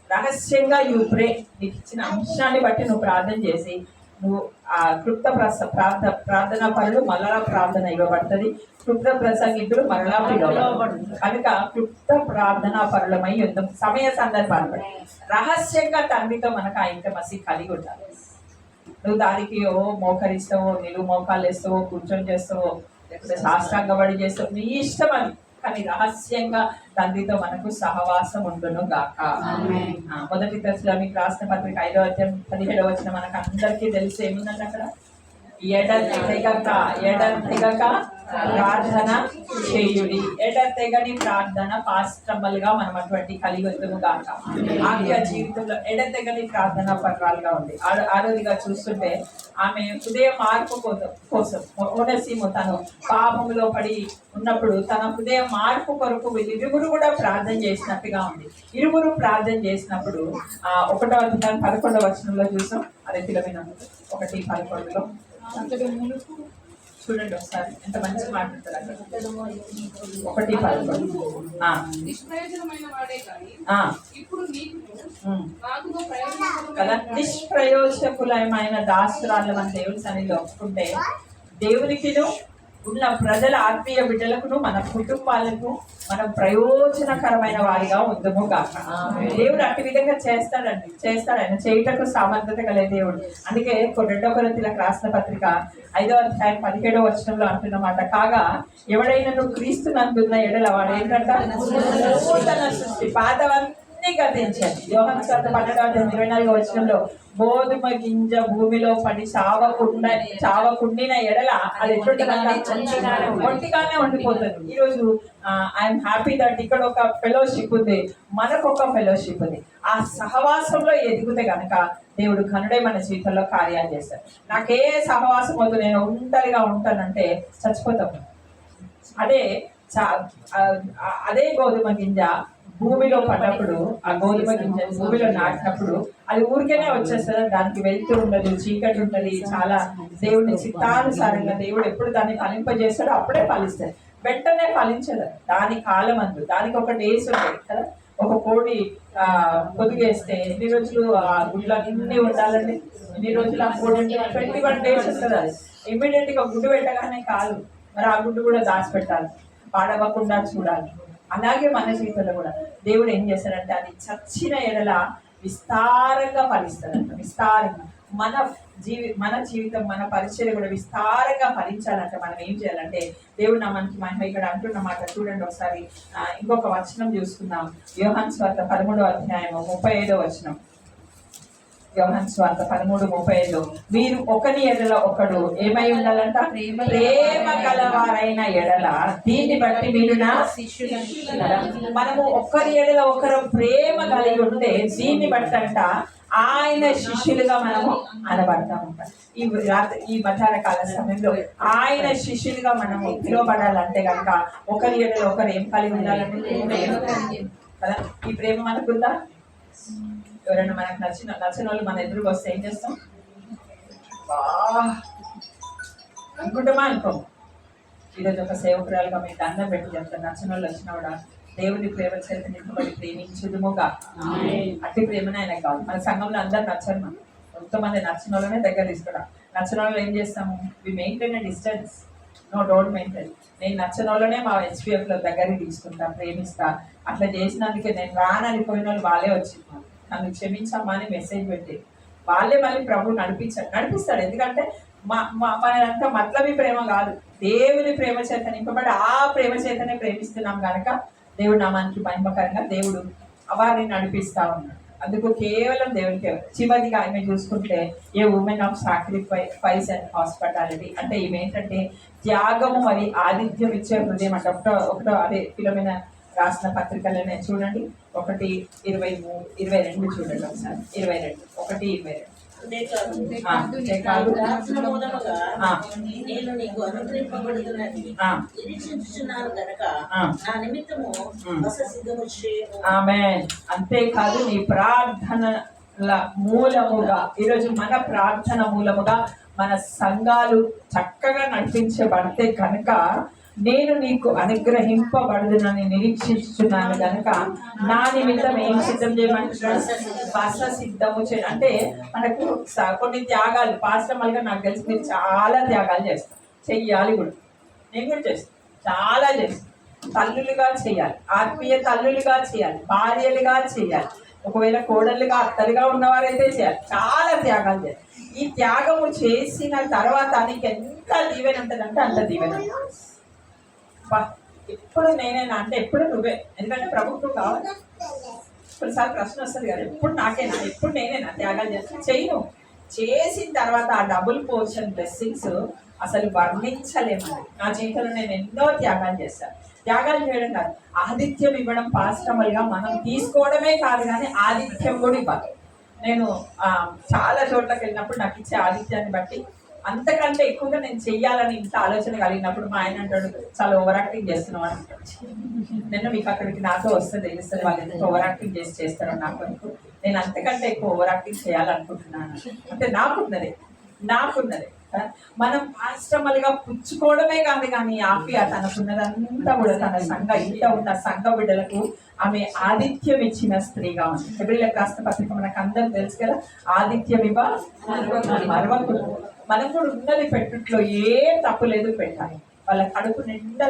రహస్యంగా యూ ప్రే. నీకు ఇచ్చిన అంశాన్ని బట్టి నువ్వు ప్రార్థన చేసి నువ్వు ఆ క్లుప్త ప్రార్థనా పరులు మరలా ప్రార్థన ఇవ్వబడుతుంది, క్లుప్త ప్రసంగికులు మరలా పిలువబడుతుంది. కనుక క్లుప్త ప్రార్థనా పరులమై యుద్ధం సమయ సందర్భాన్ని బట్టి రహస్యంగా తండ్రితో మనకు ఆ ఇంటమసీ కలిగి ఉండాలి. నువ్వు దానికి మోకరిస్తావో, నిలువు మోకాలు వేస్తావో, కూర్చొని చేస్తావో, లేకపోతే సాష్టాంగబడి చేస్తావో, నీ ఇష్టం అది. కానీ రహస్యంగా తండ్రితో మనకు సహవాసం ఉండును గాక. మొదటి తెస్సలోనికీయులకు రాసిన పత్రిక 5వ అధ్యాయం 17వ వచనం మనకు అందరికీ తెలిసి ఏముందంటే అక్కడ ఎడతెగక ప్రార్థన చేయుడి. ఎడతెగని ప్రార్థన పాస్టమ్మలుగా మనం అటువంటి కలిగి వద్దుము గాక. ఆమె జీవితంలో ఎడతెగని ప్రార్థన పర్వాలుగా ఉంది. ఆరోదిగా చూస్తుంటే ఆమె హృదయ మార్పు కోసం ఓనసీము తను పాపములో పడి ఉన్నప్పుడు తన హృదయ మార్పు కొరకు ఇరువురు కూడా ప్రార్థన చేసినట్టుగా ఉంది. ఇరువురు ప్రార్థన చేసినప్పుడు 1వ అధ్యాయం 11వ వచనంలో చూసాం. అదే ఫిలమినా 1:11లో చూడండి ఒకసారి ఎంత మంచి మాట్లాడతారు. 1:11 కదా. నిష్ప్రయోజకులమైన దాసురాలు మన దేవుని సన్నిధిలో ఒప్పుకుంటే దేవునికిను ఉన్న ప్రజల ఆత్మీయ బిడ్డలకును మన కుటుంబాలకు మనం ప్రయోజనకరమైన వారిగా ఉందము కాక. దేవుడు అట్టి విధంగా చేస్తాడని చేయుటకు సామర్థ్యత గల దేవుడు. అందుకే 2 కొరింథీయులకు రాసిన పత్రిక 5వ అధ్యాయం 17వ వచనంలో అంటున్నమాట, కాగా ఎవడైనా నువ్వు క్రీస్తునందున్న ఎడల వాడు ఏంటంట నూతన సృష్టి, పాతవన్నీ గతించాలి. యోహాను సువార్త 12వ అధ్యాయం 24వ వచనంలో గోధుమ గింజ భూమిలో పడి చావకుండిన ఎడల అది ఒంటిగానే ఉండిపోతుంది. ఈరోజు ఐఎమ్ హ్యాపీ దట్ ఇక్కడ ఒక ఫెలోషిప్ ఉంది, మనకు ఒక ఫెలోషిప్ ఉంది. ఆ సహవాసంలో ఎదిగితే కనుక దేవుడు ఘనుడే మన జీవితంలో కార్యాలు చేస్తాడు. నాకే సహవాసం వద్దు, నేను ఒంటరిగా ఉంటానంటే చచ్చిపోతాము. అదే గోధుమ గింజ భూమిలో పడ్డప్పుడు, ఆ గోధుమ గింజ భూమిలో నాటినప్పుడు అది ఊరికేనే వచ్చేస్తుంది. దానికి వెళ్తూ ఉండదు, చీకటి ఉంటుంది. చాలా దేవుని చిత్తానుసారంగా దేవుడు ఎప్పుడు దాన్ని ఫలింపజేస్తాడో అప్పుడే ఫలిస్తుంది, వెంటనే ఫలించదు. దాని కాలం అందు దానికి ఒక డేస్ ఉంటుంది కదా. ఒక కోడి పొదిగేస్తే ఎన్ని రోజులు ఆ గుడ్లు అన్ని ఉండాలండి? ఎన్ని రోజులు ఆ కోడి 21 days వస్తుంది. అది ఇమ్మీడియట్ గా గుడ్డు పెట్టగానే కాదు, మరి ఆ గుడ్డు కూడా దాచిపెట్టాలి, పాడవకుండా చూడాలి. అలాగే మన జీవితంలో కూడా దేవుడు ఏం చేస్తాడంటే అది చచ్చిన ఎడల విస్తారంగా ఫలిస్తాడంట. విస్తారంగా మన జీవితం మన పరిచయం కూడా విస్తారంగా ఫలించాలంటే మనం ఏం చేయాలంటే దేవుడు నా మనకి మహిమ ఇక్కడ అంటున్నమాట చూడండి ఒకసారి. ఇంకొక వచనం చూసుకుందాం. యోహాను సువార్త 13వ అధ్యాయం 35వ వచనం. యోహాను సువార్త 13:35 మీరు ఒకని ఎడల ఒకడు ఏమై ఉండాలంట? ప్రేమ గలవారైన ఎడల దీన్ని బట్టి మీరు నా శిష్యులు. మనము ఒకరి ఎడల ఒకరు ప్రేమ కలిగి ఉంటే దీన్ని బట్టి అంట ఆయన శిష్యులుగా మనము అనబడతా ఉంటాం. ఈ మధ్యాహ్న కాల సమయంలో ఆయన శిష్యులుగా మనము పిలువబడాలంటే కనుక ఒకరి ఎడలో ఒకరు ఏం కలిగి ఉండాలంటే కదా. ఈ ప్రేమ మనకుందా? ఎవరైనా మనకు నచ్చిన వాళ్ళు మన ఎదురుకు వస్తే ఏం చేస్తాం? అనుకుంటామా అనుకోం. ఈరోజు ఒక సేవకురాలుగా మీకు దండం పెట్టి చెప్తాను, నచ్చిన వాళ్ళు వచ్చినా కూడా దేవుని ప్రేమ చేత నింపబడి ప్రేమించుదుముగా. అట్టి ప్రేమనే ఆయనకు కాదు. మన సంఘంలో అందరు నచ్చరు, మనం కొంతమంది నచ్చిన వాళ్ళనే దగ్గర తీసుకురాం. నచ్చిన వాళ్ళు ఏం చేస్తాము? We maintain a distance. No, don't maintain. నేను నచ్చిన వాళ్ళనే మా హెచ్పిఎఫ్లో దగ్గరికి తీసుకుంటా, ప్రేమిస్తా. అట్లా చేసినందుకే నేను రానని పోయిన వాళ్ళు వాళ్ళే వచ్చింది, నన్ను క్షమించమ్మా అని మెసేజ్ పెట్టి వాళ్ళే మళ్ళీ ప్రభు నడిపిస్తాడు. ఎందుకంటే మనంతా మతలబీ ప్రేమ కాదు, దేవుని ప్రేమ చేత నింపబడి ఆ ప్రేమ చేతనే ప్రేమిస్తున్నాం కనుక దేవుడు నామానికి మహిమకరంగా దేవుడు వారిని నడిపిస్తా ఉన్నాడు. అందుకు కేవలం దేవునికి. చివరిగా ఆమె చూసుకుంటే a woman of sacrifice and hospitality అంటే ఈమె ఏంటంటే త్యాగము మరి ఆతిథ్యం ఇచ్చే హృదయం అంటే ఒకటో అదే ఫిలోమిన రాసిన పత్రికలనే చూడండి 1:22 చూడండి ఒకసారి. 22 1:22. నేను నీకు అనుగ్రహింపబడుతున్నది నిరీక్షించుచున్నాను గనక నా నిమిత్తము సిద్ధము చేయము. ఆమేన్. అంతేకాదు నీ ప్రార్థనల మూలముగా ఈరోజు మన ప్రార్థన మూలముగా మన సంఘాలు చక్కగా నడిపించబడితే కనుక నేను నీకు అనుగ్రహింపబడునని నిరీక్షిస్తున్నాను కనుక నా నిమిత్తం ఏం సిద్ధం చేయమంటున్నాడు? బస సిద్ధము చేయ. అంటే మనకు కొన్ని త్యాగాలు పాస్టమల్గా నాకు తెలిసి మీరు చాలా త్యాగాలు చేస్తాం, చెయ్యాలి కూడా. నేను కూడా చేస్తాను, చాలా చేస్తాను. తల్లులుగా చేయాలి, ఆత్మీయ తల్లులుగా చేయాలి, భార్యలుగా చేయాలి, ఒకవేళ కోడళ్ళుగా అత్తలుగా ఉన్నవారైతే చేయాలి. చాలా త్యాగాలు చేయాలి. ఈ త్యాగము చేసిన తర్వాత నీకు ఎంత దీవెన ఉంటుందంటే అంత దీవెన. ఎప్పుడు నేనేనా అంటే ఎప్పుడు నువ్వే. ఎందుకంటే ప్రభుత్వం కావాలి. కొన్నిసార్లు ప్రశ్న వస్తుంది కదా, ఎప్పుడు నాకేనా, ఎప్పుడు నేనేనా త్యాగాలు చేయను. చేసిన తర్వాత ఆ డబుల్ పోర్షన్ బ్లెస్సింగ్స్ అసలు వర్ణించలేమని. నా జీవితంలో నేను ఎన్నో త్యాగాలు చేస్తాను. త్యాగాలు చేయడం కాదు, ఆతిథ్యం ఇవ్వడం. పాస్టమల్గా మనం తీసుకోవడమే కాదు కానీ ఆతిథ్యం కూడా ఇవ్వాలి. నేను చాలా చోట్లకి వెళ్ళినప్పుడు నాకు ఇచ్చే ఆతిథ్యాన్ని బట్టి అంతకంటే ఎక్కువగా నేను చెయ్యాలని ఇంత ఆలోచన కలిగినప్పుడు మా ఆయన అంటాడు, చాలా ఓవర్ యాక్టింగ్ చేస్తున్నావు అని అంటాడు. నేను మీకు అక్కడికి నాతో వస్తే తెలుస్తుంది వాళ్ళు ఎంత ఓవర్ యాక్టింగ్ చేస్తారో నాకు అనుకో. నేను అంతకంటే ఎక్కువ ఓవర్ యాక్టింగ్ చేయాలనుకుంటున్నాను. అంటే నాకున్నదే. మనం ఆశ్రమాలుగా పుచ్చుకోవడమే కాదు కానీ ఆఫియా తనకున్నదంతా కూడా తన ఇంట ఉన్న సంఘ బిడ్డలకు ఆమె ఆతిథ్యం ఇచ్చిన స్త్రీగా ఉంది. హెబ్రీయులకు రాసిన పత్రిక మనకు అందరూ తెలుసు కదా, ఆతిథ్యం ఇవ్వ మరవకూడదు. మనం కూడా ఉన్నది పెట్టుట్లో ఏం తప్పు లేదు, పెట్టాలి. వాళ్ళ కడుపు నిండా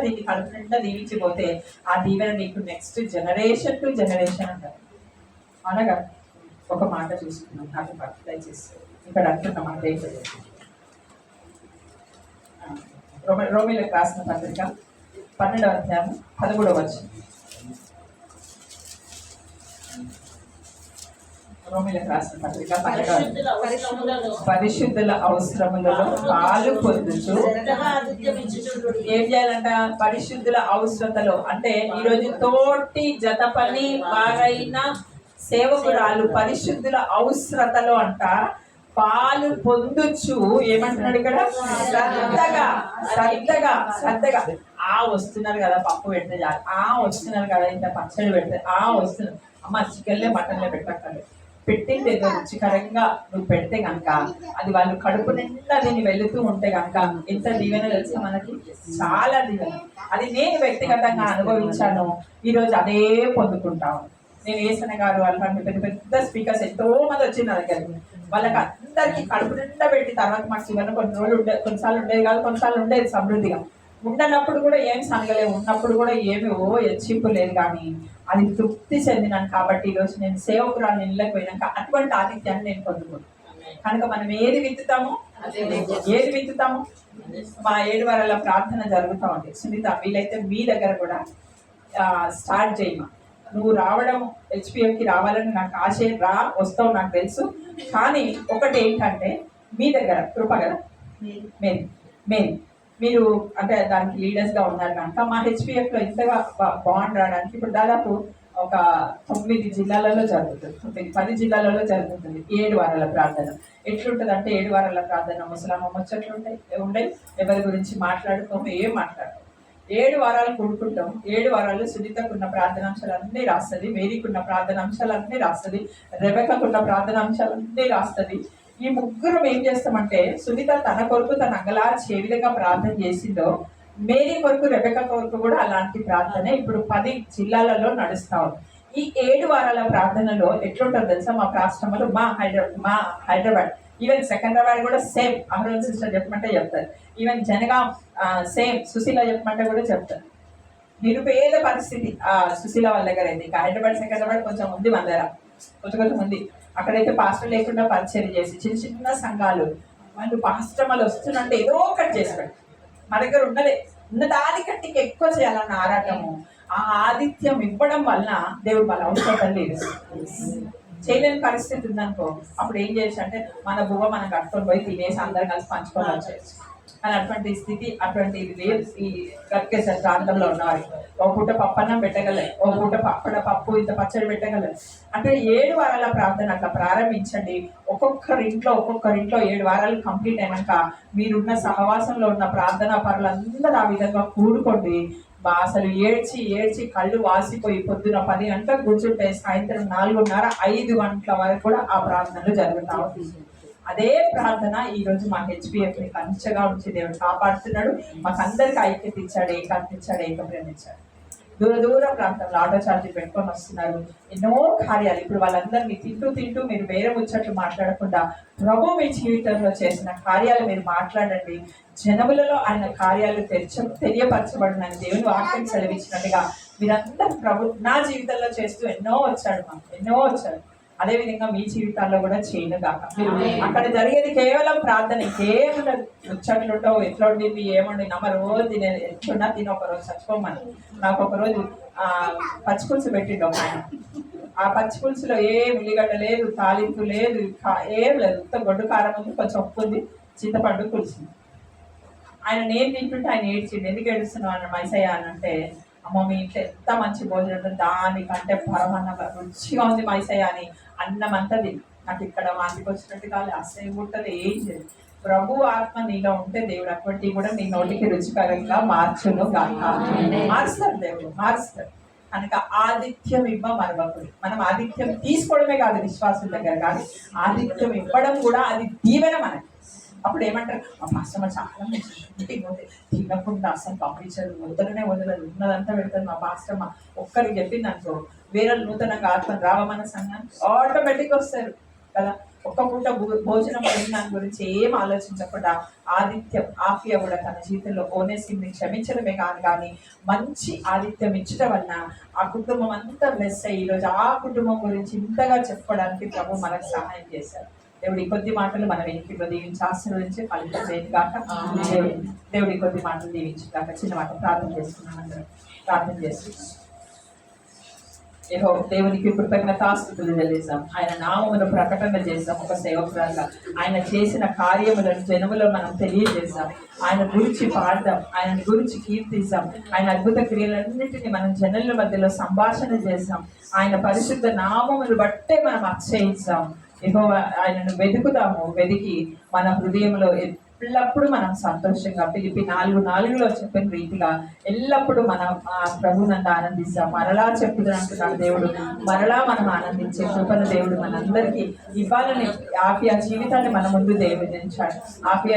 దీవించిపోతే ఆ దీవెన నీకు నెక్స్ట్ జనరేషన్ టు జనరేషన్ అంటారు. అనగా ఒక మాట చూసుకున్నాం, నాకు దయచేసి ఇక్కడ అంటున్న మాట ఏంటంటే రోమీయులకు రాసిన పత్రిక 12వ అధ్యాయం 13వ వచనం. రోమీయులకు రాసిన పత్రిక 12వ పరిశుద్ధుల అవసరములలో పాలు పొందుచు ఏం చేయాలంట? పరిశుద్ధుల అవసరతలో అంటే ఈరోజు తోటి జత పని వారైన సేవకురాలు పరిశుద్ధుల అవసరతలో అంట పాలు పొందుచు ఏమంటున్నాడు ఇక్కడ? శ్రద్ధగా వస్తున్నారు కదా పప్పు పెడితే చాలు, వస్తున్నారు కదా ఇంత పచ్చడి పెడితే, వస్తున్నారు అమ్మ చికెన్లే మటన్లే పెట్టక్కర్లేదు, పెట్టింది ఏదో రుచికరంగా నువ్వు పెడితే కనుక అది వాళ్ళు కడుపు నిండా దీన్ని వెళుతూ ఉంటే కనుక ఎంత దీవెన తెలుసు మనకి, చాలా దీవెన. అది నేను వ్యక్తిగతంగా అనుభవించాను, ఈరోజు అదే పొందుకుంటాను. నేను ఏసన గారు అలాంటి పెద్ద పెద్ద స్పీకర్స్ ఎంతో మంది వచ్చింది నా దగ్గరికి. వాళ్ళకి అందరికీ కడుపు నిండా పెట్టి తర్వాత మాకు చివరిన కొన్ని రోజులు కొన్నిసార్లు ఉండేది కాదు, కొన్నిసార్లు ఉండేది సమృద్ధిగా. ఉండనప్పుడు కూడా ఏం సంగలేదు, ఉన్నప్పుడు కూడా ఏమి హెచ్చింపు లేదు, కానీ అది తృప్తి చెందినాను. కాబట్టి ఈరోజు నేను సేవకురాలు ఇళ్ళకి పోయినాక అటువంటి ఆతిథ్యాన్ని నేను పొందుకున్నాను. కనుక మనం ఏది విత్తుతామో మా 7 వారాల ప్రార్థన జరుగుతూ ఉంది. సునీత వీలైతే మీ దగ్గర కూడా స్టార్ట్ చేయమా. నువ్వు రావడం హెచ్పిఎఫ్కి రావాలని నాకు ఆశ, వస్తావు నాకు తెలుసు. కానీ ఒకటి ఏంటంటే మీ దగ్గర కృప కదా, మీరు అంటే దానికి లీడర్స్గా ఉన్నారు కనుక మా హెచ్పిఎఫ్లో ఇంతగా బాండ్ రావడానికి ఇప్పుడు దాదాపు ఒక 9 జిల్లాలలో జరుగుతుంది, 10 జిల్లాలలో జరుగుతుంది 7 వారాల ప్రార్థన. ఎట్లుంటుంది అంటే 7 వారాల ప్రార్థన ముసలమ్మ ముచ్చట్లు ఉండయి, ఎవరి గురించి మాట్లాడుకోము, ఏం మాట్లాడుకోము. 7 వారాలు కూడుకుంటాం. 7 వారాలు సునీతకున్న ప్రార్థనాంశాలన్నీ రాస్తుంది, వేదికున్న ప్రార్థనాంశాలన్నీ రాస్తుంది, రెబెకకున్న ప్రార్థనాంశాలన్నీ రాస్తుంది. ఈ ముగ్గురం ఏం చేస్తామంటే, సునీత తన కొరకు తన అంగలార్చి ఏ విధంగా ప్రార్థన చేసిందో, మేరీ కొరకు రెబెక కొరకు కూడా అలాంటి ప్రార్థన ఇప్పుడు 10 జిల్లాలలో నడుస్తా ఉంది. ఈ 7 వారాల ప్రార్థనలో ఎట్లుంటుందో తెలుసా, మా రాష్ట్రంలో మా హైదరాబాద్ ఈవెన్ సికింద్రాబాద్ కూడా సేమ్. అహరోన్ సిస్టర్ చెప్పమంటే చెప్తారు. Even Jangaon same. సుశీల చెప్పమంటే కూడా చెప్తారు. నిరుపేద పరిస్థితి సుశీల వాళ్ళ దగ్గర అయితే. ఇంకా హైదరాబాద్ సికింద్రాబాద్ కొంచెం ఉంది, మన దగ్గర కొంచెం ఉంది. అక్కడైతే పాస్టర్ లేకుండా పరిచయం చేసి చిన్న చిన్న సంఘాలు వాళ్ళు పాస్టర్లు వస్తున్నట్టే ఏదో ఒకటి చేస్తాడు. మా దగ్గర ఉన్న దానికంటే ఎక్కువ చేయాలన్న ఆరాటము, ఆ ఆతిథ్యం ఇవ్వడం వలన దేవుడు వాళ్ళ అవసరం లేదు. చేయలేని పరిస్థితి ఉందనుకో, అప్పుడు ఏం చేయొచ్చు అంటే మన బువ్వ మనం కట్టుకొని పోయి తినేసి అందరం కలిసి పంచుకోవాలి. కానీ అటువంటి స్థితి అటువంటిది లేదు ఈ గట్కేశ్వర ప్రాంతంలో ఉన్నవారు. ఒక పూట పప్పన్నం పెట్టగలరు, ఒక పూట పప్పు ఇంత పచ్చడి పెట్టగలరు. అంటే 7 వారాల ప్రార్థన అట్లా ప్రారంభించండి. ఒక్కొక్కరింట్లో 7 వారాలు కంప్లీట్ అయినాక మీరున్న సహవాసంలో ఉన్న ప్రార్థనా పరులందరూ ఆ విధంగా కూడుకోండి. అసలు ఏడ్చి కళ్ళు వాసిపోయి పొద్దున 10 గంటలకు కూర్చుంటే సాయంత్రం 4:30, 5 గంటల వరకు కూడా ఆ ప్రార్థనలు జరుగుతూ ఉంటుంది. అదే ప్రార్థన ఈరోజు మా హెచ్పిఎఫ్ని కంచగా ఉంచి దేవుడు కాపాడుతున్నాడు. మాకు అందరికి ఐక్యత ఇచ్చాడు, ఏకాంత ఇచ్చాడు, ఏకప్రేమ ఇచ్చాడు. దూర ప్రాంతంలో ఆటో ఛార్జీలు పెట్టుకొని వస్తున్నారు. ఎన్నో కార్యాలు. ఇప్పుడు వాళ్ళందరినీ తింటూ మీరు వేరే ముచ్చట్లు మాట్లాడకుండా ప్రభు మీ జీవితంలో చేసిన కార్యాలు మీరు మాట్లాడండి. జనములలో ఆయన కార్యాలు తెలియపరచబడినని దేవుని వాక్యం సెలవిచ్చినట్టుగా మీరందరూ ప్రభు నా జీవితంలో చేస్తూ ఎన్నో వచ్చాడు. అదే విధంగా మీ జీవితాల్లో కూడా చేయను కాక. అక్కడ జరిగేది కేవలం ప్రార్థన, ఇంకేముండదు. ముచ్చట్లుంటో ఎట్లా ఉండింది ఏముండి నమ్మ రోజు తినేది ఎట్లున్నా తిని ఒకరోజు చచ్చిపోమని. నాకు ఒకరోజు పచ్చిపులుసు పెట్టిండు ఒక ఆయన. ఆ పచ్చిపులుసులో ఏం ఉల్లిగడ్డ లేదు, తాలింపు లేదు, ఏం లేదు. గొడ్డు కారం ఉంది, కొంచెం ఉప్పు ఉంది, చింతపండు పులుసు. ఆయన నేను తింటుంటే ఆయన ఏడ్చిండు. ఎందుకు ఏడుస్తున్నావు అన్న మైసయ్య అని అంటే, అమ్మ మీ ఇంట్లో ఎంత మంచి భోజనం ఉంటుంది, దానికంటే పరమన్న రుచిగా ఉంది మైసయ్య అని అన్నం అంతా తిని నాకు ఇక్కడ వాంతికి వచ్చినట్టు కాదు, అసహ్యం ఉంటుంది, ఏం చేయదు. ప్రభు ఆత్మ నీలో ఉంటే దేవుడు అటువంటివి కూడా నీ నోటికి రుచికరంగా మార్చును కాక. మారుస్తాడు దేవుడు, మారుస్తాడు. కనుక ఆతిథ్యం మరవకుడు. మనం ఆతిథ్యం తీసుకోవడమే కాదు విశ్వాసం దగ్గర, కానీ ఆతిథ్యం ఇవ్వడం కూడా అది దీవెన మనకి. అప్పుడు ఏమంటారు, మా పాస్టమ్మ చాలా ఇంటికి పోతే తినకుండా అసలు పంపించదు, వదలదు, ఉన్నదంతా పెడతారు. మా పాస్టమ్మ ఒక్కరికి చెప్పింది అనుకో, వేరే నూతనంగా ఆత్మ రావమన్న సంఘానికి ఆటోమేటిక్గా వస్తారు కదా. ఒక్క పూట భోజనం దాని గురించి ఏం ఆలోచించకుండా ఆతిథ్యం ఆఫియా కూడా తన జీవితంలో ఓనేసిని క్షమించడమే కాదు, కానీ మంచి ఆతిథ్యం ఇచ్చడం వలన ఆ కుటుంబం అంతా బ్లెస్ అయ్యి ఈరోజు ఆ కుటుంబం గురించి ఇంతగా చెప్పుకోవడానికి ప్రభు మనకు సహాయం చేశారు. దేవుడి కొద్ది మాటలు మనం ఇంటిలో దీవించి ఆశీర్వదించి ఫలితం చేయదు కాక. దేవుడి కొద్ది మాటలు దీవించి కాక. చిన్న మాట ప్రార్థన చేసుకున్నాం. అందరం ప్రార్థన చేసి దేవునికి కృతజ్ఞతాస్తుతులు చెల్లిస్తాం. ఆయన నామమును ప్రకటన చేస్తాం. ఒక సేవకురాలుగా ఆయన చేసిన కార్యములను జనములో మనం తెలియజేస్తాం. ఆయన గురించి పాడదాం, ఆయన గురించి కీర్తిస్తాం. ఆయన అద్భుత క్రియలన్నింటినీ మనం జనుల మధ్యలో సంభాషణ చేస్తాం. ఆయన పరిశుద్ధ నామమును బట్టే మనం అక్షయిస్తాం. ఆయనను వెతికి మన హృదయంలో ఎల్లప్పుడూ మనం సంతోషంగా ఫిలిప్పీ 4:4 చెప్పిన రీతిగా ఎల్లప్పుడూ మనం ఆ ప్రభునందు ఆనందిస్తాం. మరలా చెప్పుదంటున్నాడు దేవుడు, మరలా మనం ఆనందించే కృపను దేవుడు మనందరికీ ఇవ్వాలని ఆఫియా జీవితాన్ని మన ముందు దేవుడించాడు. ఆఫియా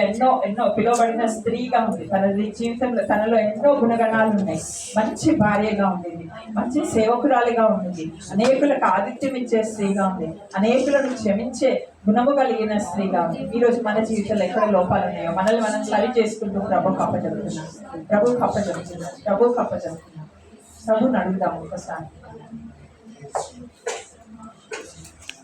ఎన్నో పిలువబడిన స్త్రీగా ఉంది. తన జీవితంలో తనలో ఎన్నో గుణగణాలు ఉన్నాయి. మంచి భార్యగా ఉండేది, మంచి సేవకురాలిగా ఉండేది, అనేకులకు ఆతిథ్యం ఇచ్చే స్త్రీగా ఉంది, అనేకులను క్షమించే గుణము కలిగిన స్త్రీగా ఉంది. ఈరోజు మన జీవితంలో ఎక్కడ లోపాలు ఉన్నాయో మనల్ని మనం సరి చేసుకుంటూ ప్రభువుకు అప్పచెప్తున్నాం. ప్రభువుని అడుగుదాం ఒకసారి.